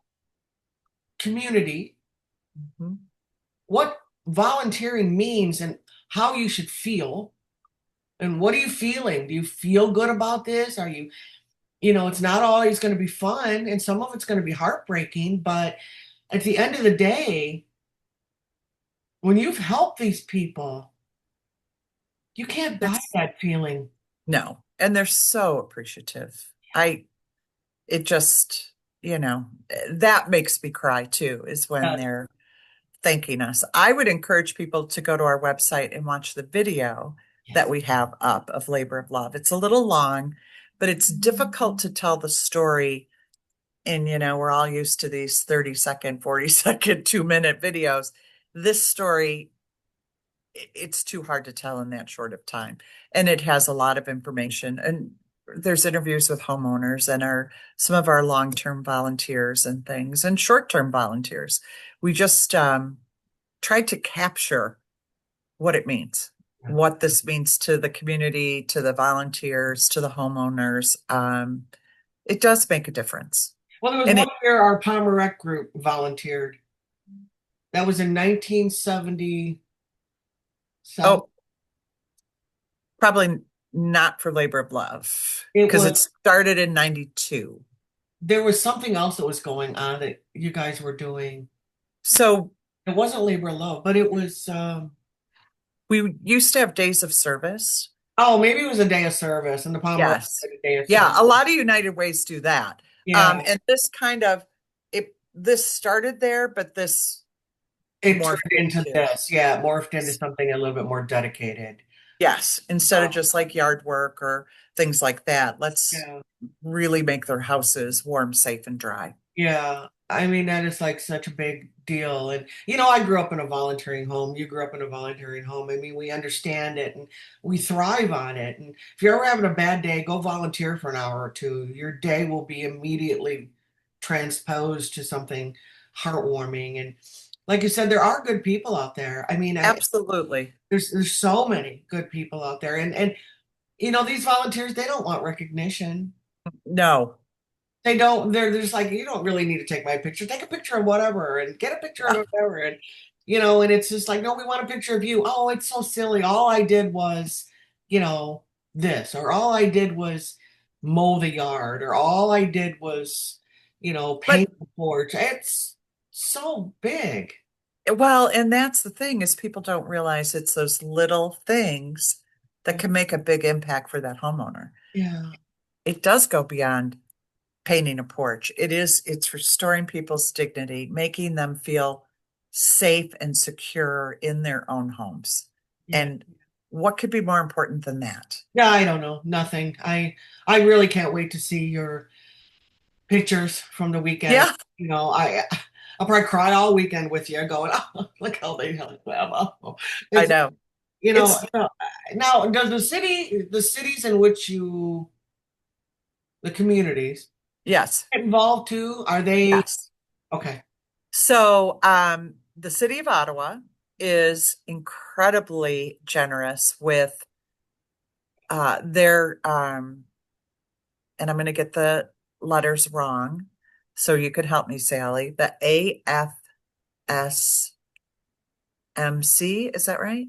[SPEAKER 1] community,
[SPEAKER 2] Mhm.
[SPEAKER 1] what volunteering means, and how you should feel. And what are you feeling? Do you feel good about this? Are you, it's not always going to be fun, and some of it's going to be heartbreaking, but at the end of the day, when you've helped these people, you can't buy
[SPEAKER 2] There's
[SPEAKER 1] that feeling.
[SPEAKER 2] no, and they're so appreciative. It just, that makes me cry too, is when
[SPEAKER 1] Uh,
[SPEAKER 2] they're thanking us. I would encourage people to go to our website and watch the video that
[SPEAKER 1] yes.
[SPEAKER 2] we have up of Labor of Love. It's a little long, but it's difficult to tell the story. And, we're all used to these 30-second, 40-second, 2-minute videos. This story, it's too hard to tell in that short of time. And it has a lot of information. And there's interviews with homeowners and some of our long-term volunteers and things and short-term volunteers. We just tried to capture what it means, what this means to the community, to the volunteers, to the homeowners. It does make a difference.
[SPEAKER 1] Well, there was
[SPEAKER 2] And
[SPEAKER 1] one
[SPEAKER 2] it,
[SPEAKER 1] year our Palmer Rec group volunteered. That was in 1977.
[SPEAKER 2] oh, probably not for Labor of Love
[SPEAKER 1] It
[SPEAKER 2] because
[SPEAKER 1] was
[SPEAKER 2] it started in 92.
[SPEAKER 1] There was something else that was going on that you guys were doing.
[SPEAKER 2] So
[SPEAKER 1] It wasn't labor of love, but it was
[SPEAKER 2] we used to have days of service.
[SPEAKER 1] oh, maybe it was a day of service and the Palmer
[SPEAKER 2] Yes.
[SPEAKER 1] had a day of
[SPEAKER 2] Yeah,
[SPEAKER 1] service.
[SPEAKER 2] a lot of United Ways do that.
[SPEAKER 1] Yeah,
[SPEAKER 2] And this started there, but this
[SPEAKER 1] it turned
[SPEAKER 2] morphed
[SPEAKER 1] into
[SPEAKER 2] into.
[SPEAKER 1] this. Yeah, it morphed into something a little bit more dedicated.
[SPEAKER 2] Yes, instead of just like yard work or things like that, let's
[SPEAKER 1] Yeah,
[SPEAKER 2] really make their houses warm, safe, and dry.
[SPEAKER 1] yeah. I mean, that is like such a big deal. And, you know, I grew up in a volunteering home. You grew up in a volunteering home. I mean, we understand it and we thrive on it. And if you're ever having a bad day, go volunteer for an hour or two. Your day will be immediately transposed to something heartwarming. And like you said, there are good people out there. I mean,
[SPEAKER 2] Absolutely.
[SPEAKER 1] there's so many good people out there. And you know, these volunteers, they don't want recognition.
[SPEAKER 2] No.
[SPEAKER 1] They don't, they're just like, you don't really need to take my picture. Take a picture of whatever and get a picture of whatever. And, you know, and it's just like, no, we want a picture of you. Oh, it's so silly. All I did was, you know, this, or all I did was mow the yard, or all I did was, you know,
[SPEAKER 2] But
[SPEAKER 1] paint the porch. It's so big.
[SPEAKER 2] well, and that's the thing is people don't realize it's those little things that
[SPEAKER 1] Yeah.
[SPEAKER 2] can make a big impact for that homeowner.
[SPEAKER 1] Yeah.
[SPEAKER 2] It does go beyond painting a porch. It's restoring people's dignity, making them feel safe and secure in their own homes.
[SPEAKER 1] Yeah.
[SPEAKER 2] And what could be more important than that?
[SPEAKER 1] Yeah, I don't know. Nothing. I really can't wait to see your pictures from the weekend.
[SPEAKER 2] Yeah,
[SPEAKER 1] You know, I'll probably cry all weekend with you, going, "Oh, look how they help them." Oh.
[SPEAKER 2] I
[SPEAKER 1] It's
[SPEAKER 2] know.
[SPEAKER 1] you know
[SPEAKER 2] It's
[SPEAKER 1] now does the cities in which the communities
[SPEAKER 2] yes,
[SPEAKER 1] get involved too? Are they
[SPEAKER 2] yes.
[SPEAKER 1] okay?
[SPEAKER 2] So, the city of Ottawa is incredibly generous with their and I'm going to get the letters wrong, so you could help me, Sally. The AFSMC, is that right?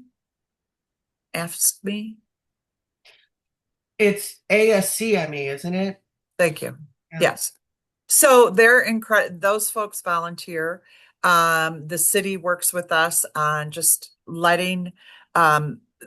[SPEAKER 2] Ask me.
[SPEAKER 1] It's ASCME, isn't it?
[SPEAKER 2] Thank you.
[SPEAKER 1] Yeah,
[SPEAKER 2] Yes. So they're incredible. Those folks volunteer. The city works with us on just letting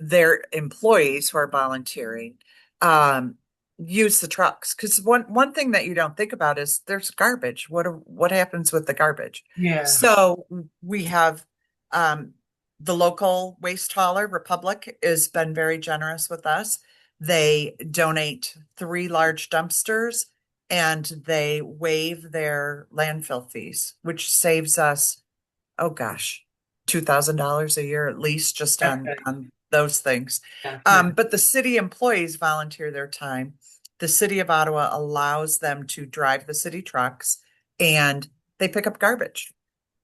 [SPEAKER 2] their employees who are volunteering um, use the trucks. Because one thing that you don't think about is there's garbage. What happens with the garbage?
[SPEAKER 1] yeah,
[SPEAKER 2] So we have um, the local waste hauler, Republic, has been very generous with us. They donate 3 large dumpsters and they waive their landfill fees, which saves us, oh gosh, $2,000 a year at least just
[SPEAKER 1] that's
[SPEAKER 2] on those things.
[SPEAKER 1] yeah, yeah.
[SPEAKER 2] But the city employees volunteer their time. The city of Ottawa allows them to drive the city trucks and they pick up garbage.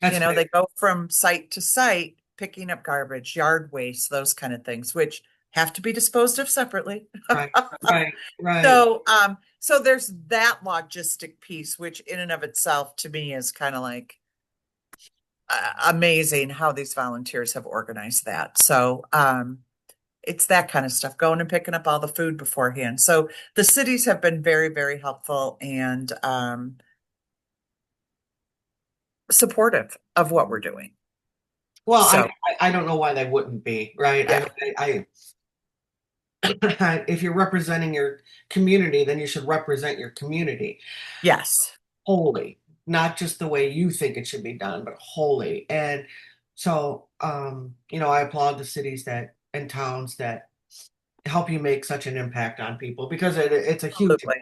[SPEAKER 1] That's
[SPEAKER 2] They
[SPEAKER 1] big,
[SPEAKER 2] go from site to site picking up garbage, yard waste, those kind of things, which have to be disposed of separately.
[SPEAKER 1] right, right, right.
[SPEAKER 2] So there's that logistic piece, which in and of itself to me is kind of like amazing how these volunteers have organized that. So, it's that kind of stuff, going and picking up all the food beforehand. So the cities have been very, very helpful and supportive of what we're doing.
[SPEAKER 1] Well,
[SPEAKER 2] So,
[SPEAKER 1] I don't know why they wouldn't be, right?
[SPEAKER 2] yeah,
[SPEAKER 1] If you're representing your community, then you should represent your community
[SPEAKER 2] yes,
[SPEAKER 1] wholly, not just the way you think it should be done, but wholly. And so, you know, I applaud the cities that and towns that help you make such an impact on people because it's a huge
[SPEAKER 2] absolutely.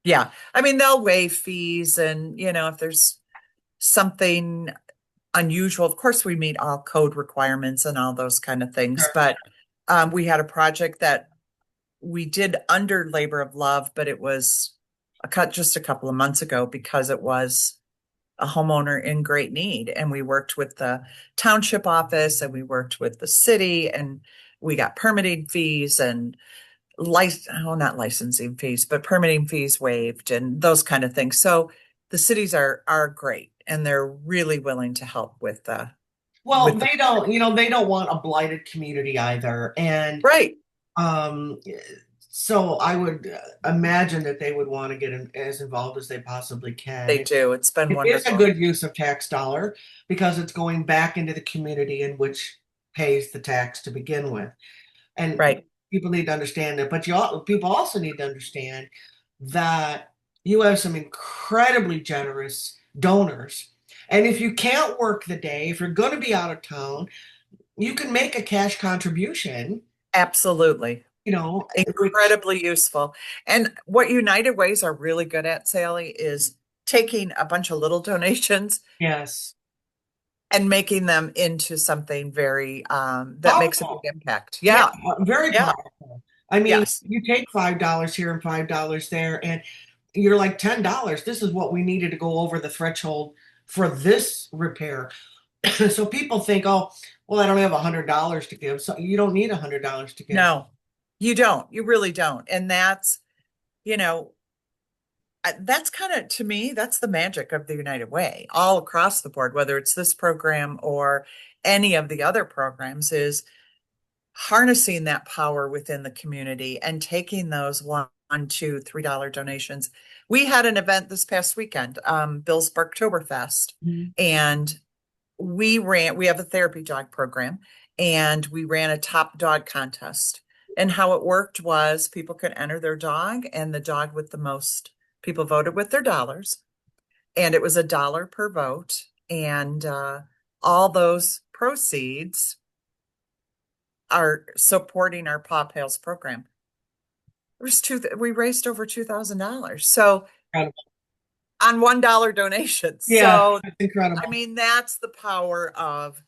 [SPEAKER 2] Yeah. I mean, they'll waive fees and, if there's something unusual, of course, we meet all code requirements and all those kind of things.
[SPEAKER 1] impact.
[SPEAKER 2] But we had a project that we did under labor of love, but it was just a couple of months ago because it was a homeowner in great need. And we worked with the township office and we worked with the city and we got permitting fees and not licensing fees, but permitting fees waived and those kind of things. So the cities are great and they're really willing to help with
[SPEAKER 1] Well,
[SPEAKER 2] the
[SPEAKER 1] they don't want a blighted community either. And
[SPEAKER 2] right.
[SPEAKER 1] um, so I would imagine that they would want to get as involved as they possibly can.
[SPEAKER 2] They do. It's been
[SPEAKER 1] It is a
[SPEAKER 2] wonderful.
[SPEAKER 1] good use of tax dollar because it's going back into the community in which pays the tax to begin with. And
[SPEAKER 2] Right.
[SPEAKER 1] people need to understand that. But people also need to understand that you have some incredibly generous donors. And if you can't work the day, if you're going to be out of town, you can make a cash contribution,
[SPEAKER 2] Absolutely.
[SPEAKER 1] you know, which,
[SPEAKER 2] Incredibly useful. And what United Ways are really good at, Sally, is taking a bunch of little donations
[SPEAKER 1] Yes.
[SPEAKER 2] and making them into something very that makes a big
[SPEAKER 1] Powerful.
[SPEAKER 2] impact.
[SPEAKER 1] Yeah,
[SPEAKER 2] Yeah.
[SPEAKER 1] very
[SPEAKER 2] Yeah.
[SPEAKER 1] powerful. I mean,
[SPEAKER 2] Yes.
[SPEAKER 1] you take $5 here and $5 there, and you're like $10. This is what we needed to go over the threshold for this repair. So people think, oh, well, I don't have $100 to give. So you don't need $100 to give.
[SPEAKER 2] No, you don't. You really don't. And that's, you know, that's kind of, to me, that's the magic of the United Way all across the board, whether it's this program or any of the other programs, is harnessing that power within the community and taking those one, two, $3 donations. We had an event this past weekend, Bill's Barktoberfest,
[SPEAKER 1] Mhm.
[SPEAKER 2] and we have a therapy dog program, and we ran a top dog contest. And how it worked was people could enter their dog, and the dog with the most people voted with their dollars. And it was $1 per vote. And all those proceeds are supporting our Paw Pals program. We raised over $2,000. So
[SPEAKER 1] Incredible.
[SPEAKER 2] on $1 donations.
[SPEAKER 1] Yeah,
[SPEAKER 2] So
[SPEAKER 1] it's
[SPEAKER 2] I
[SPEAKER 1] incredible.
[SPEAKER 2] mean, that's the power of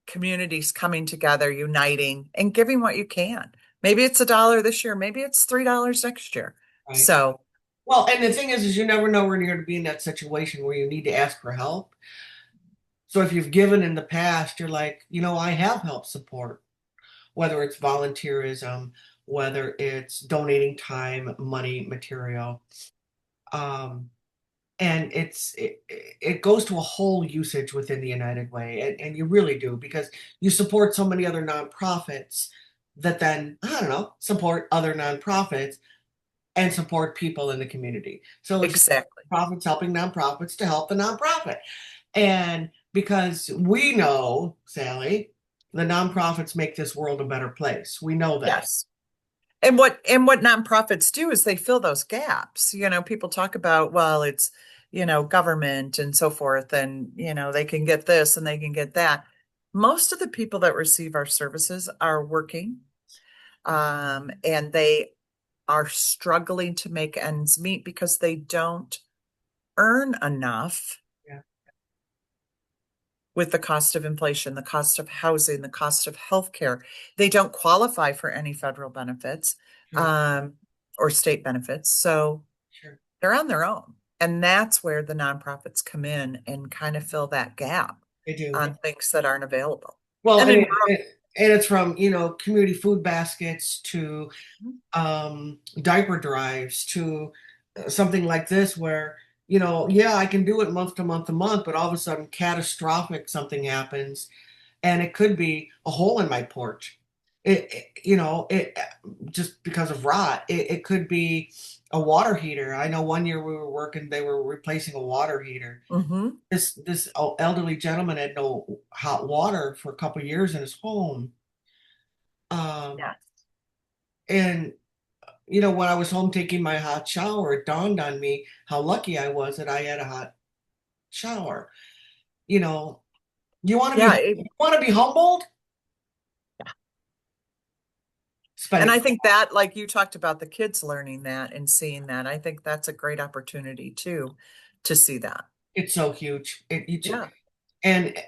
[SPEAKER 2] communities coming together, uniting, and giving what you can. Maybe it's $1 this year, maybe it's $3 next year.
[SPEAKER 1] Right.
[SPEAKER 2] So
[SPEAKER 1] Well, and the thing is you never know when you're going to be in that situation where you need to ask for help. So if you've given in the past, you're like, I have help support, whether it's volunteerism, whether it's donating time, money, material. Um, and it goes to a whole usage within the United Way, and you really do because you support so many other nonprofits that then I don't know support other nonprofits and support people in the community. So it's
[SPEAKER 2] exactly.
[SPEAKER 1] profits helping nonprofits to help the nonprofit, and because we know, Sally, the nonprofits make this world a better place. We know that.
[SPEAKER 2] Yes. And what nonprofits do is they fill those gaps. People talk about, well, it's, government and so forth, and they can get this and they can get that. Most of the people that receive our services are working, and they are struggling to make ends meet because they don't earn enough
[SPEAKER 1] Yeah,
[SPEAKER 2] with the cost of inflation, the cost of housing, the cost of healthcare. They don't qualify for any federal benefits,
[SPEAKER 1] sure,
[SPEAKER 2] um, or state benefits. So
[SPEAKER 1] sure.
[SPEAKER 2] they're on their own. And that's where the nonprofits come in and kind of fill that gap
[SPEAKER 1] They do.
[SPEAKER 2] on things that aren't available.
[SPEAKER 1] Well,
[SPEAKER 2] And
[SPEAKER 1] and
[SPEAKER 2] in
[SPEAKER 1] it's from community food baskets to diaper drives to something like this where yeah, I can do it month to month to month, but all of a sudden catastrophic something happens, and it could be a hole in my porch. It just because of rot. It could be a water heater. I know one year we were working, they were replacing a water heater.
[SPEAKER 2] Mhm.
[SPEAKER 1] This elderly gentleman had no hot water for a couple of years in his home. Um,
[SPEAKER 2] Yeah.
[SPEAKER 1] and when I was home taking my hot shower, it dawned on me how lucky I was that I had a hot shower. You know,
[SPEAKER 2] Yeah.
[SPEAKER 1] you want to be humbled? Spend
[SPEAKER 2] And
[SPEAKER 1] it.
[SPEAKER 2] I think that, like you talked about the kids learning that and seeing that, I think that's a great opportunity too, to see that.
[SPEAKER 1] It's so huge.
[SPEAKER 2] Yeah.
[SPEAKER 1] And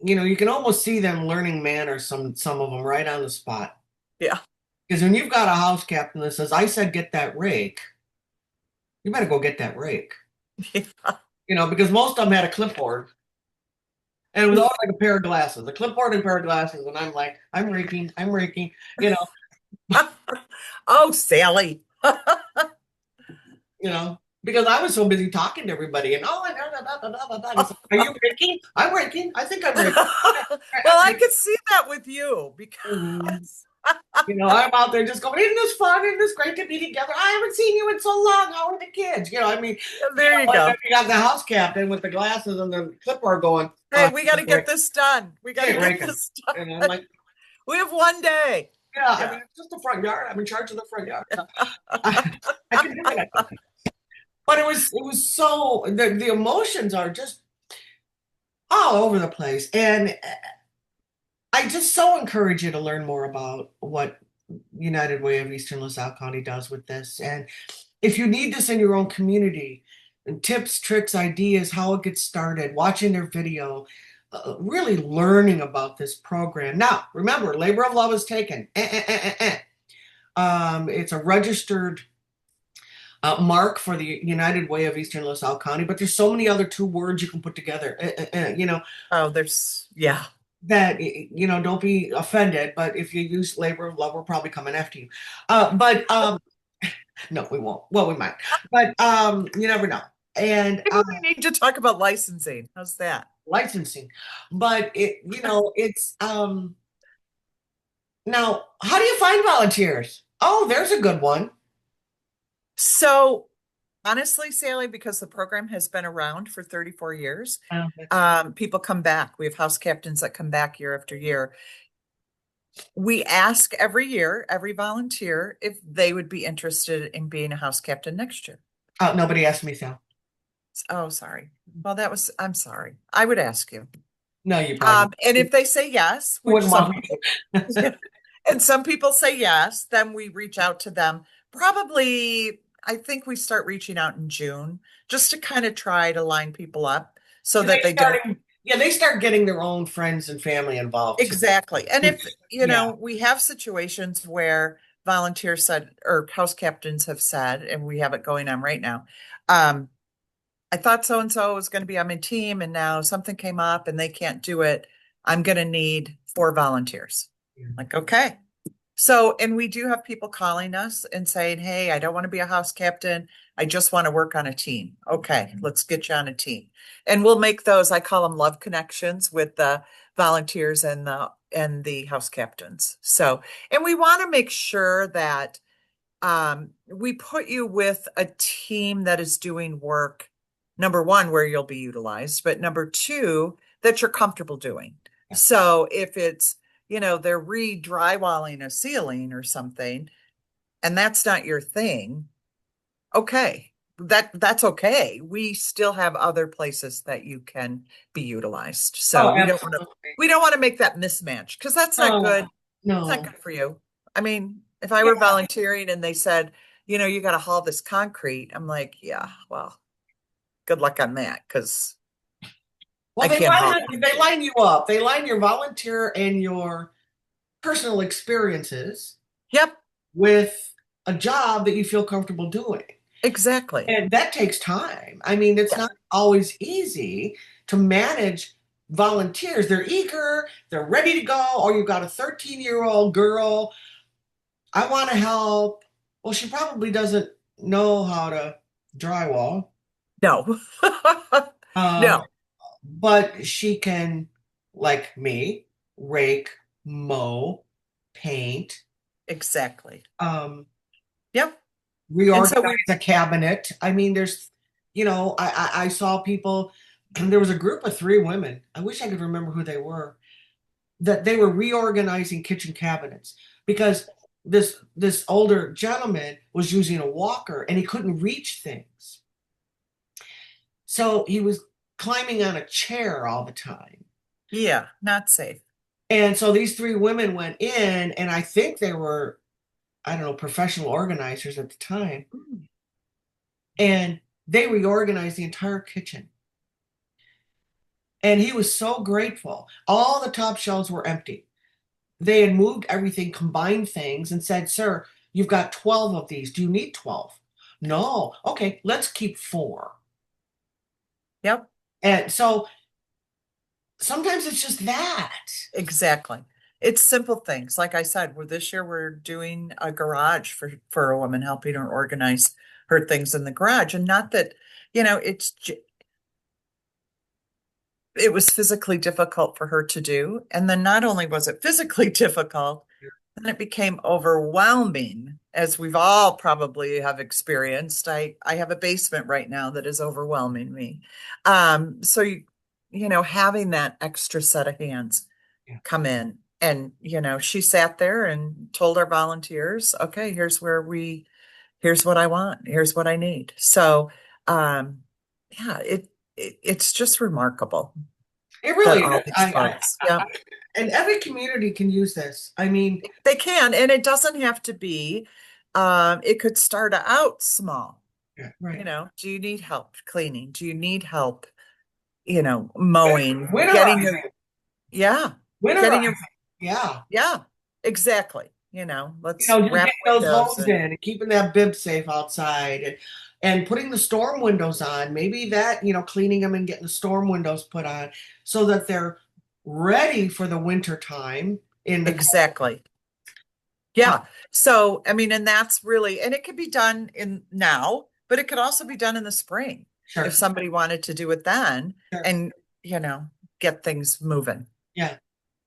[SPEAKER 1] you can almost see them learning manners, some of them right on the spot.
[SPEAKER 2] Yeah.
[SPEAKER 1] Because when you've got a house captain that says, "I said get that rake," you better go get that rake. Because most of them had a clipboard. And it was all like a pair of glasses, a clipboard and a pair of glasses. And I'm like, I'm raking, you know,
[SPEAKER 2] Oh, Sally.
[SPEAKER 1] because I was so busy talking to everybody. And oh, and he said, "Are you raking? I'm raking. I think I'm raking."
[SPEAKER 2] Well, I could see that with you
[SPEAKER 1] Mhm.
[SPEAKER 2] because
[SPEAKER 1] I'm out there just going, "Isn't this fun? Isn't this great to be together? I haven't seen you in so long. How are the kids?" I mean,
[SPEAKER 2] there you
[SPEAKER 1] and then
[SPEAKER 2] go.
[SPEAKER 1] you got the house captain with the glasses and the clipboard going,
[SPEAKER 2] Hey, we got to get
[SPEAKER 1] Rick,
[SPEAKER 2] this done. We got
[SPEAKER 1] he
[SPEAKER 2] to
[SPEAKER 1] ain't
[SPEAKER 2] get
[SPEAKER 1] raking.
[SPEAKER 2] this
[SPEAKER 1] And I'm
[SPEAKER 2] done.
[SPEAKER 1] like,
[SPEAKER 2] We have one day.
[SPEAKER 1] yeah, I
[SPEAKER 2] Yeah.
[SPEAKER 1] mean, it's just the front yard. I'm in charge of the front yard. So I can do it. But it was so the emotions are just all over the place. And I just so encourage you to learn more about what United Way of Eastern LaSalle County does with this. And if you need this in your own community, tips, tricks, ideas, how it gets started, watching their video, really learning about this program. Now, remember, labor of love is taken. It's a registered mark for the United Way of Eastern LaSalle County, but there's so many other two words you can put together.
[SPEAKER 2] Oh, there's, yeah.
[SPEAKER 1] That don't be offended, but if you use labor of love, we're probably coming after you. But no, we won't. Well, we might, but you never know. And
[SPEAKER 2] Maybe we need to talk about licensing. How's that?
[SPEAKER 1] licensing, but it's now, how do you find volunteers? Oh, there's a good one.
[SPEAKER 2] So honestly, Sally, because the program has been around for 34 years,
[SPEAKER 1] Oh, that's
[SPEAKER 2] people come back. We have house captains that come back year after year. We ask every year, every volunteer, if they would be interested in being a house captain next year.
[SPEAKER 1] oh, nobody asked me so.
[SPEAKER 2] Oh, sorry. Well, I'm sorry. I would ask you.
[SPEAKER 1] No, you probably
[SPEAKER 2] And if they say yes, which
[SPEAKER 1] wouldn't
[SPEAKER 2] some
[SPEAKER 1] want me
[SPEAKER 2] people,
[SPEAKER 1] to.
[SPEAKER 2] and some people say yes, then we reach out to them. Probably, I think we start reaching out in June just to kind of try to line people up so
[SPEAKER 1] And they
[SPEAKER 2] that they don't.
[SPEAKER 1] starting, yeah, they start getting their own friends and family involved too.
[SPEAKER 2] Exactly. And if,
[SPEAKER 1] Which, yeah,
[SPEAKER 2] we have situations where volunteers said, or house captains have said, and we have it going on right now. Um, I thought so and so was going to be on my team, and now something came up and they can't do it. I'm going to need 4 volunteers. Like, okay. So, and we do have people calling us and saying, hey, I don't want to be a house captain. I just want to work on a team. Okay, let's get you on a team. And we'll make those, I call them love connections with the volunteers and the house captains. So, and we want to make sure that we put you with a team that is doing work, number one, where you'll be utilized, but number two, that you're comfortable doing. So if it's, they're re-drywalling a ceiling or something, and that's not your thing, okay. That's okay. We still have other places that you can be utilized. So
[SPEAKER 1] oh,
[SPEAKER 2] we don't want to
[SPEAKER 1] absolutely.
[SPEAKER 2] we don't want to make that mismatch because that's not
[SPEAKER 1] No,
[SPEAKER 2] good. It's not
[SPEAKER 1] no.
[SPEAKER 2] good for you. I mean, if I
[SPEAKER 1] Yeah.
[SPEAKER 2] were volunteering and they said, you got to haul this concrete, I'm like, yeah, well, good luck on that because
[SPEAKER 1] Well,
[SPEAKER 2] I can't haul
[SPEAKER 1] they
[SPEAKER 2] concrete.
[SPEAKER 1] line you up. They line your volunteer and your personal experiences
[SPEAKER 2] Yep,
[SPEAKER 1] with a job that you feel comfortable doing.
[SPEAKER 2] exactly.
[SPEAKER 1] And that takes time. I mean, it's
[SPEAKER 2] Yeah.
[SPEAKER 1] not always easy to manage volunteers. They're eager, they're ready to go, or you've got a 13-year-old girl. I want to help. Well, she probably doesn't know how to drywall,
[SPEAKER 2] No.
[SPEAKER 1] um,
[SPEAKER 2] No,
[SPEAKER 1] but she can, like me, rake, mow, paint,
[SPEAKER 2] exactly.
[SPEAKER 1] um,
[SPEAKER 2] Yep. And so
[SPEAKER 1] reorganize
[SPEAKER 2] we,
[SPEAKER 1] a cabinet. I mean, I saw people, and there was a group of 3 women. I wish I could remember who they were, that they were reorganizing kitchen cabinets because this older gentleman was using a walker and he couldn't reach things. So he was climbing on a chair all the time.
[SPEAKER 2] yeah, not safe.
[SPEAKER 1] And so these 3 women went in, and I think they were, I don't know, professional organizers at the time. And they reorganized the entire kitchen. And he was so grateful. All the top shelves were empty. They had moved everything, combined things, and said, Sir, you've got 12 of these. Do you need 12? No. Okay, let's keep 4.
[SPEAKER 2] Yep.
[SPEAKER 1] And so sometimes it's just that.
[SPEAKER 2] Exactly. It's simple things. Like I said, this year we're doing a garage for a woman, helping her organize her things in the garage. And not that, it was physically difficult for her to do. And then not only was it physically difficult, then it became overwhelming, as we've all probably have experienced. I have a basement right now that is overwhelming me. So having that extra set of hands
[SPEAKER 1] Yeah.
[SPEAKER 2] come in. And, she sat there and told our volunteers, okay, here's what I want, here's what I need. So, yeah, it's just remarkable
[SPEAKER 1] It
[SPEAKER 2] that
[SPEAKER 1] really
[SPEAKER 2] all
[SPEAKER 1] is.
[SPEAKER 2] these folks, yeah,
[SPEAKER 1] And every community can use this. I mean,
[SPEAKER 2] they can. And it doesn't have to be, it could start out small.
[SPEAKER 1] Yeah, right.
[SPEAKER 2] Do you need help cleaning? Do you need help, mowing, getting your,
[SPEAKER 1] Winterizing,
[SPEAKER 2] yeah, getting your,
[SPEAKER 1] winterizing. Yeah.
[SPEAKER 2] yeah, exactly.
[SPEAKER 1] You
[SPEAKER 2] Let's
[SPEAKER 1] know, just
[SPEAKER 2] wrap
[SPEAKER 1] getting those
[SPEAKER 2] windows
[SPEAKER 1] homes in
[SPEAKER 2] and
[SPEAKER 1] and keeping that bib safe outside and putting the storm windows on. Maybe that, cleaning them and getting the storm windows put on so that they're ready for the winter time in the
[SPEAKER 2] exactly. Yeah. So, I mean, and that's really, and it could be done in now, but it could also be done in the spring if
[SPEAKER 1] sure,
[SPEAKER 2] somebody wanted to do it then
[SPEAKER 1] sure.
[SPEAKER 2] and, get things moving
[SPEAKER 1] Yeah.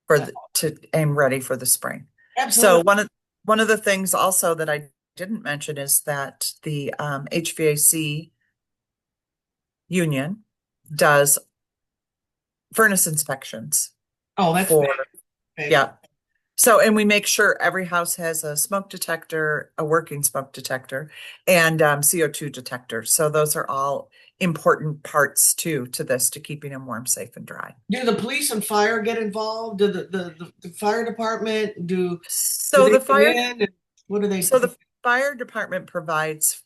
[SPEAKER 2] for to and ready for the spring. So
[SPEAKER 1] Absolutely.
[SPEAKER 2] one of the things also that I didn't mention is that the HVAC union does furnace inspections
[SPEAKER 1] Oh, that's big,
[SPEAKER 2] for,
[SPEAKER 1] big.
[SPEAKER 2] yeah. So, and we make sure every house has a smoke detector, a working smoke detector, and CO2 detector. So those are all important parts too to this, to keeping them warm, safe, and dry.
[SPEAKER 1] Do the police and fire get involved? Do the fire department do
[SPEAKER 2] So
[SPEAKER 1] they
[SPEAKER 2] the
[SPEAKER 1] come
[SPEAKER 2] fire,
[SPEAKER 1] in and what do they
[SPEAKER 2] so the fire department provides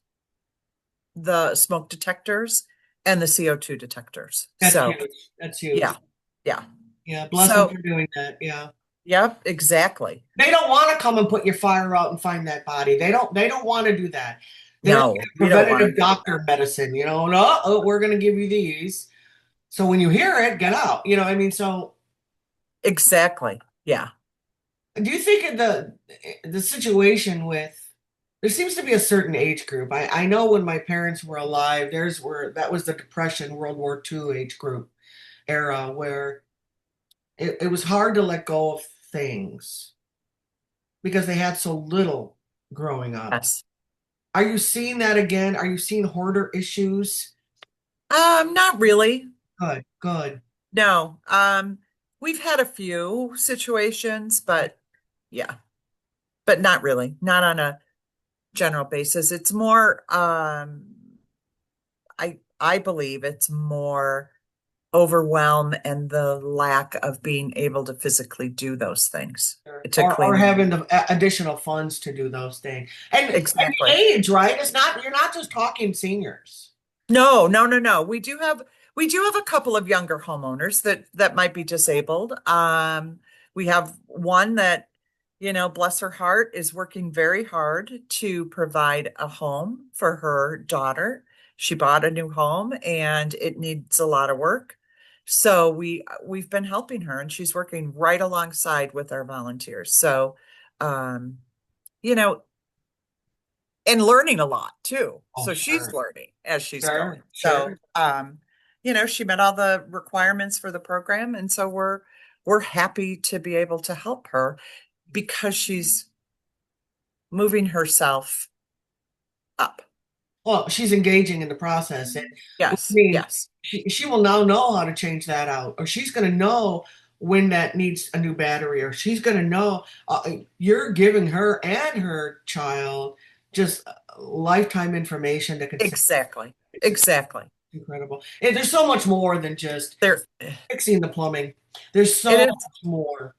[SPEAKER 2] the smoke detectors and the CO2 detectors.
[SPEAKER 1] That's
[SPEAKER 2] So
[SPEAKER 1] huge. That's huge.
[SPEAKER 2] yeah, yeah.
[SPEAKER 1] Yeah, bless them
[SPEAKER 2] So
[SPEAKER 1] for doing that. Yeah.
[SPEAKER 2] yep, exactly.
[SPEAKER 1] They don't want to come and put your fire out and find that body. They don't want to do that. They don't
[SPEAKER 2] No,
[SPEAKER 1] get
[SPEAKER 2] we don't want
[SPEAKER 1] preventative
[SPEAKER 2] to do
[SPEAKER 1] doctor medicine, no, oh, we're going to give you these. So when you hear it, get out. I mean, so
[SPEAKER 2] exactly. Yeah.
[SPEAKER 1] do you think of the situation with there seems to be a certain age group. I know when my parents were alive, that was the Depression, World War II age group era where it was hard to let go of things because they had so little growing up.
[SPEAKER 2] Yes.
[SPEAKER 1] Are you seeing that again? Are you seeing hoarder issues?
[SPEAKER 2] Not really.
[SPEAKER 1] Good, good.
[SPEAKER 2] No. We've had a few situations, but yeah, but not really. Not on a general basis. It's more, I believe it's more overwhelm and the lack of being able to physically do those things to
[SPEAKER 1] Or
[SPEAKER 2] clean them.
[SPEAKER 1] having the additional funds to do those things. And the
[SPEAKER 2] Exactly.
[SPEAKER 1] age, right? You're not just talking seniors.
[SPEAKER 2] No, no, no, no. We do have a couple of younger homeowners that might be disabled. We have one that, bless her heart, is working very hard to provide a home for her daughter. She bought a new home and it needs a lot of work. So we've been helping her and she's working right alongside with our volunteers. So um, you know, and learning a lot too.
[SPEAKER 1] Oh,
[SPEAKER 2] So she's
[SPEAKER 1] sure.
[SPEAKER 2] learning as she's going.
[SPEAKER 1] Sure,
[SPEAKER 2] So,
[SPEAKER 1] sure.
[SPEAKER 2] she met all the requirements for the program, and so we're happy to be able to help her because she's moving herself up.
[SPEAKER 1] Well, she's engaging in the process. And I
[SPEAKER 2] Yes,
[SPEAKER 1] mean,
[SPEAKER 2] yes,
[SPEAKER 1] she will now know how to change that out, or she's going to know when that needs a new battery, or she's going to know you're giving her and her child just lifetime information to consider.
[SPEAKER 2] exactly,
[SPEAKER 1] It's just
[SPEAKER 2] exactly.
[SPEAKER 1] incredible. And there's so much more than just
[SPEAKER 2] There,
[SPEAKER 1] fixing the plumbing. There's
[SPEAKER 2] it
[SPEAKER 1] so
[SPEAKER 2] is.
[SPEAKER 1] much more.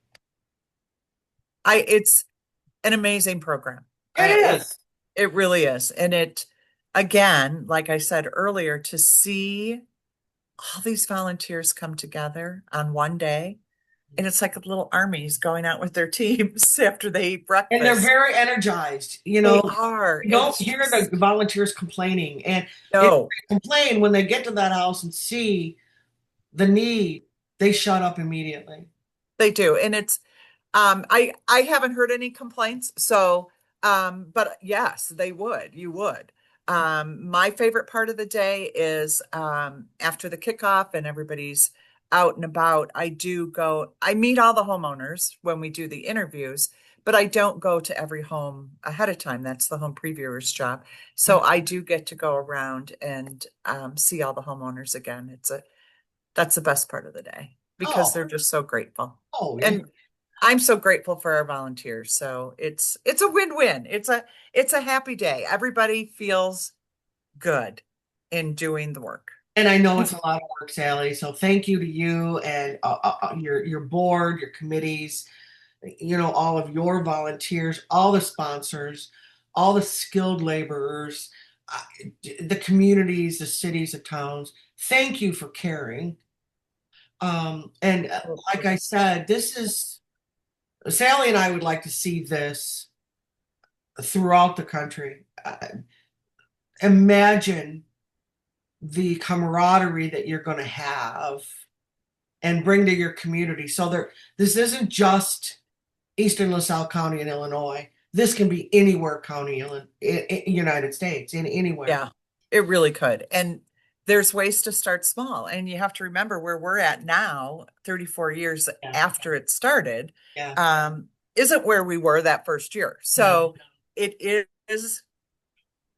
[SPEAKER 2] It's an amazing program.
[SPEAKER 1] It
[SPEAKER 2] It
[SPEAKER 1] is.
[SPEAKER 2] it really is, and it again, like I said earlier, to see all these volunteers come together on one day. And it's like little armies going out with their teams after they eat
[SPEAKER 1] And they're
[SPEAKER 2] breakfast.
[SPEAKER 1] very energized.
[SPEAKER 2] They are.
[SPEAKER 1] You don't
[SPEAKER 2] It's
[SPEAKER 1] hear the
[SPEAKER 2] just,
[SPEAKER 1] volunteers complaining. And if
[SPEAKER 2] no,
[SPEAKER 1] they complain when they get to that house and see the need, they shut up immediately.
[SPEAKER 2] they do. And it's, I haven't heard any complaints. So, but yes, they would. You would. My favorite part of the day is after the kickoff and everybody's out and about. I meet all the homeowners when we do the interviews, but I don't go to every home ahead of time. That's the home previewer's job. So I do get to go around and see all the homeowners again. That's the best part of the day because
[SPEAKER 1] Oh,
[SPEAKER 2] they're just so grateful.
[SPEAKER 1] oh yeah.
[SPEAKER 2] And I'm so grateful for our volunteers. So it's a win-win. It's a happy day. Everybody feels good in doing the work.
[SPEAKER 1] And I know it's a lot of work, Sally. So thank you to you and your board, your committees, all of your volunteers, all the sponsors, all the skilled laborers. the communities, the cities, the towns, thank you for caring. And like I said, this is Sally and I would like to see this throughout the country. Imagine the camaraderie that you're going to have and bring to your community. So this isn't just Eastern LaSalle County in Illinois. This can be anywhere county in United States, in anywhere.
[SPEAKER 2] Yeah, it really could. And there's ways to start small. And you have to remember where we're at now, 34 years
[SPEAKER 1] Yeah,
[SPEAKER 2] after it started,
[SPEAKER 1] yeah,
[SPEAKER 2] um, isn't where we were that first year.
[SPEAKER 1] no,
[SPEAKER 2] So it is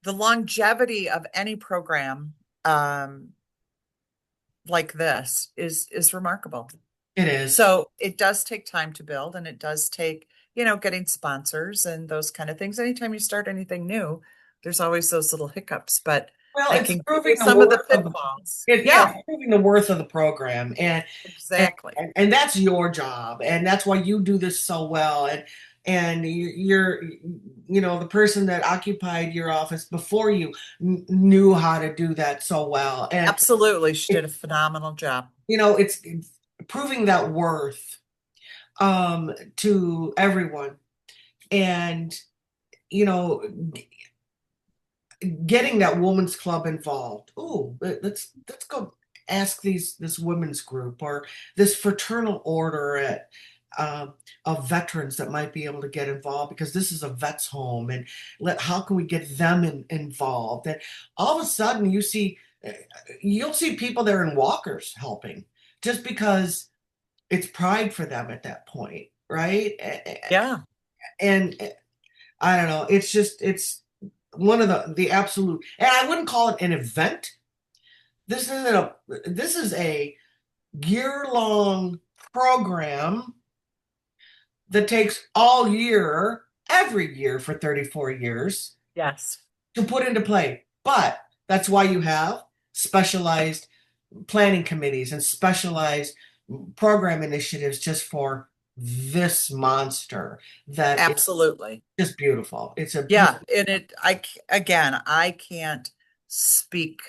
[SPEAKER 2] the longevity of any program um, like this is remarkable.
[SPEAKER 1] it is.
[SPEAKER 2] So it does take time to build, and it does take, getting sponsors and those kind of things. Anytime you start anything new, there's always those little hiccups, but
[SPEAKER 1] Well,
[SPEAKER 2] I
[SPEAKER 1] it's
[SPEAKER 2] can give you
[SPEAKER 1] proving the
[SPEAKER 2] some of the
[SPEAKER 1] worth of
[SPEAKER 2] pitfalls.
[SPEAKER 1] yeah,
[SPEAKER 2] Yeah,
[SPEAKER 1] it's proving the worth of the program, and
[SPEAKER 2] exactly.
[SPEAKER 1] and that's your job, and that's why you do this so well, and you're the person that occupied your office before you knew how to do that so well, and
[SPEAKER 2] Absolutely. She did
[SPEAKER 1] it,
[SPEAKER 2] a phenomenal job.
[SPEAKER 1] it's proving that worth to everyone, and you know getting that women's club involved. Oh, let's go ask this women's group or this fraternal order uh, of veterans that might be able to get involved because this is a vets home, and how can we get them involved? And all of a sudden, you'll see people there in walkers helping just because it's pride for them at that point, right?
[SPEAKER 2] Yeah.
[SPEAKER 1] And I don't know. It's one of the absolute, and I wouldn't call it an event. This is a year-long program that takes all year, every year for 34 years
[SPEAKER 2] Yes.
[SPEAKER 1] to put into play. But that's why you have specialized planning committees and specialized program initiatives just for this monster that is
[SPEAKER 2] Absolutely.
[SPEAKER 1] just beautiful. It's a
[SPEAKER 2] Yeah.
[SPEAKER 1] beautiful.
[SPEAKER 2] And again, I can't speak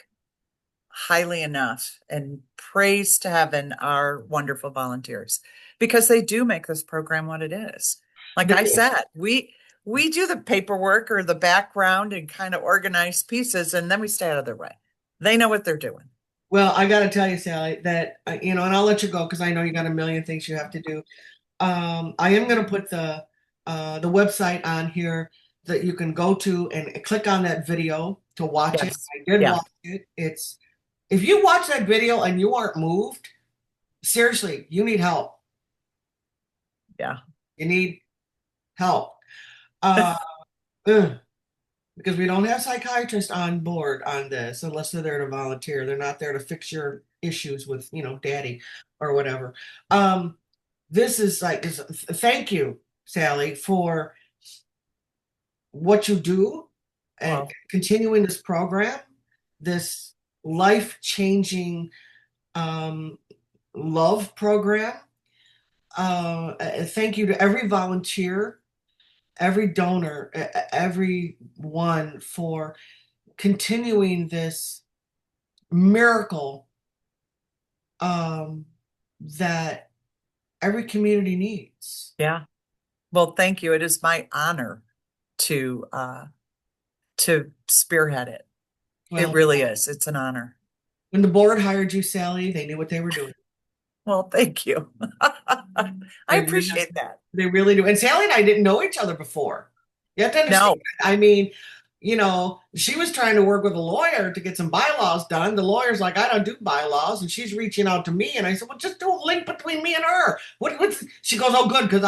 [SPEAKER 2] highly enough and praise to heaven our wonderful volunteers because they do make this program what it is. Like I said, we do the paperwork or the background and kind of organize pieces, and then we stay out of their way. They know what they're doing.
[SPEAKER 1] Well, I got to tell you, Sally, that and I'll let you go because I know you got a million things you have to do. I am going to put the website on here that you can go to and click on that video to watch it.
[SPEAKER 2] Yes.
[SPEAKER 1] I did
[SPEAKER 2] Yeah.
[SPEAKER 1] watch it. It's If you watch that video and you aren't moved, seriously, you need help.
[SPEAKER 2] Yeah.
[SPEAKER 1] You need help. Uh, ugh, because we don't have psychiatrists on board on this unless they're there to volunteer. They're not there to fix your issues with, daddy or whatever. Um, this is thank you, Sally, for what you do and
[SPEAKER 2] Well,
[SPEAKER 1] continuing this program, this life-changing um, love program. Thank you to every volunteer, every donor, everyone for continuing this miracle that every community needs.
[SPEAKER 2] yeah. Well, thank you. It is my honor to spearhead it. It
[SPEAKER 1] Well,
[SPEAKER 2] really is. It's an honor.
[SPEAKER 1] when the board hired you, Sally, they knew what they were doing.
[SPEAKER 2] Well, thank you. I
[SPEAKER 1] They really,
[SPEAKER 2] appreciate that.
[SPEAKER 1] they really do. And Sally and I didn't know each other before. You have to understand.
[SPEAKER 2] No.
[SPEAKER 1] I mean, she was trying to work with a lawyer to get some bylaws done. The lawyer's like, I don't do bylaws. And she's reaching out to me. And I said, well, just do a link between me and her. She goes, oh, good. Because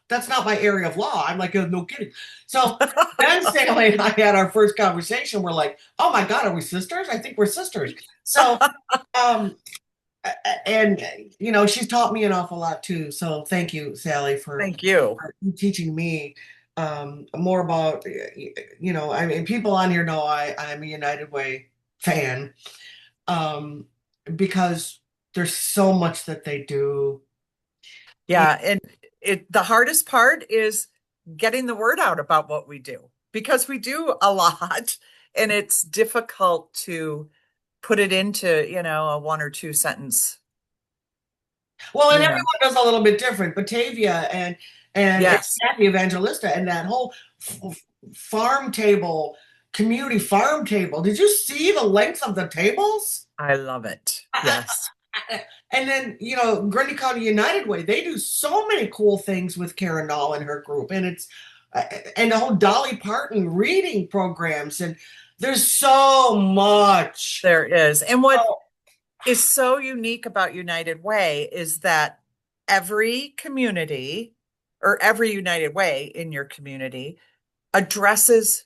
[SPEAKER 1] that's not my area of law. I'm like, no kidding. So then Sally and I had our first conversation. We're like, oh my God, are we sisters? I think we're sisters. So, um, and she's taught me an awful lot too. So thank you, Sally,
[SPEAKER 2] Thank you.
[SPEAKER 1] for teaching me more about I mean, people on here know I'm a United Way fan um, because there's so much that they do.
[SPEAKER 2] Yeah, and the hardest part is getting the word out about what we do because we do a lot and it's difficult to put it into, a one or two sentence,
[SPEAKER 1] Well, and
[SPEAKER 2] you know.
[SPEAKER 1] everyone does a little bit different. Batavia and
[SPEAKER 2] Yes,
[SPEAKER 1] Kathy Evangelista and that whole farm table, community farm table. Did you see the length of the tables?
[SPEAKER 2] I love it. Yes.
[SPEAKER 1] And then, Grundy County United Way, they do so many cool things with Karen Nall and her group. And the whole Dolly Parton reading programs. And there's so much.
[SPEAKER 2] There is. And what
[SPEAKER 1] Oh,
[SPEAKER 2] is so unique about United Way is that every community or every United Way in your community addresses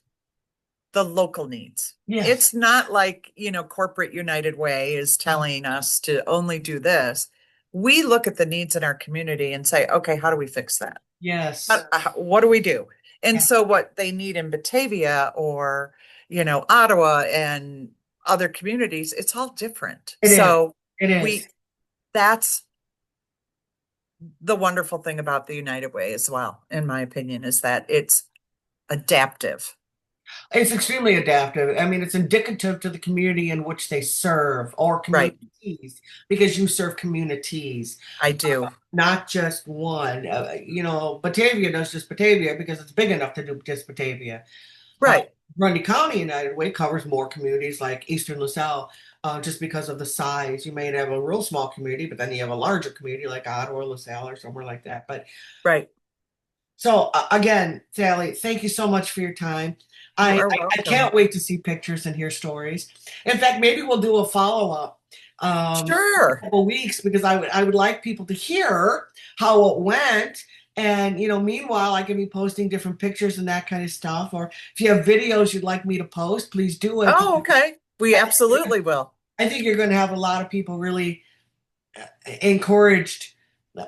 [SPEAKER 2] the local needs.
[SPEAKER 1] yes.
[SPEAKER 2] It's not like, corporate United Way is telling us to only do this. We look at the needs in our community and say, okay, how do we fix that?
[SPEAKER 1] Yes.
[SPEAKER 2] What do we do? And
[SPEAKER 1] Yeah,
[SPEAKER 2] so what they need in Batavia or, Ottawa and other communities, it's all different.
[SPEAKER 1] it is.
[SPEAKER 2] So
[SPEAKER 1] It is.
[SPEAKER 2] we, that's the wonderful thing about the United Way as well, in my opinion, is that it's adaptive.
[SPEAKER 1] It's extremely adaptive. I mean, it's indicative to the community in which they serve or
[SPEAKER 2] Right.
[SPEAKER 1] communities because you serve communities,
[SPEAKER 2] I do.
[SPEAKER 1] not just one. Batavia does just Batavia because it's big enough to do just Batavia. Uh,
[SPEAKER 2] Right.
[SPEAKER 1] Grundy County United Way covers more communities like Eastern LaSalle, just because of the size. You may have a real small community, but then you have a larger community like Ottawa or LaSalle or somewhere like that. But
[SPEAKER 2] Right.
[SPEAKER 1] so again, Sally, thank you so much for your time.
[SPEAKER 2] You
[SPEAKER 1] I,
[SPEAKER 2] are
[SPEAKER 1] I I
[SPEAKER 2] welcome.
[SPEAKER 1] can't wait to see pictures and hear stories. In fact, maybe we'll do a follow up in a
[SPEAKER 2] Sure.
[SPEAKER 1] couple weeks because I would like people to hear how it went. And meanwhile, I can be posting different pictures and that kind of stuff. Or if you have videos you'd like me to post, please do it.
[SPEAKER 2] Oh, okay. We absolutely will.
[SPEAKER 1] I think you're going to have a lot of people really encouraged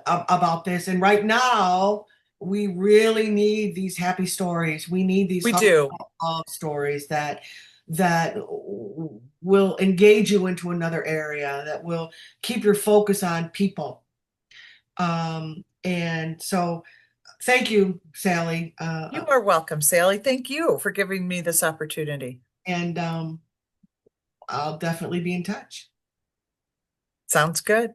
[SPEAKER 1] about this. And right now, we really need these happy stories. We need these
[SPEAKER 2] We do.
[SPEAKER 1] love stories that will engage you into another area, that will keep your focus on people. And so, thank you, Sally.
[SPEAKER 2] You are welcome, Sally. Thank you for giving me this opportunity.
[SPEAKER 1] And I'll definitely be in touch.
[SPEAKER 2] Sounds good.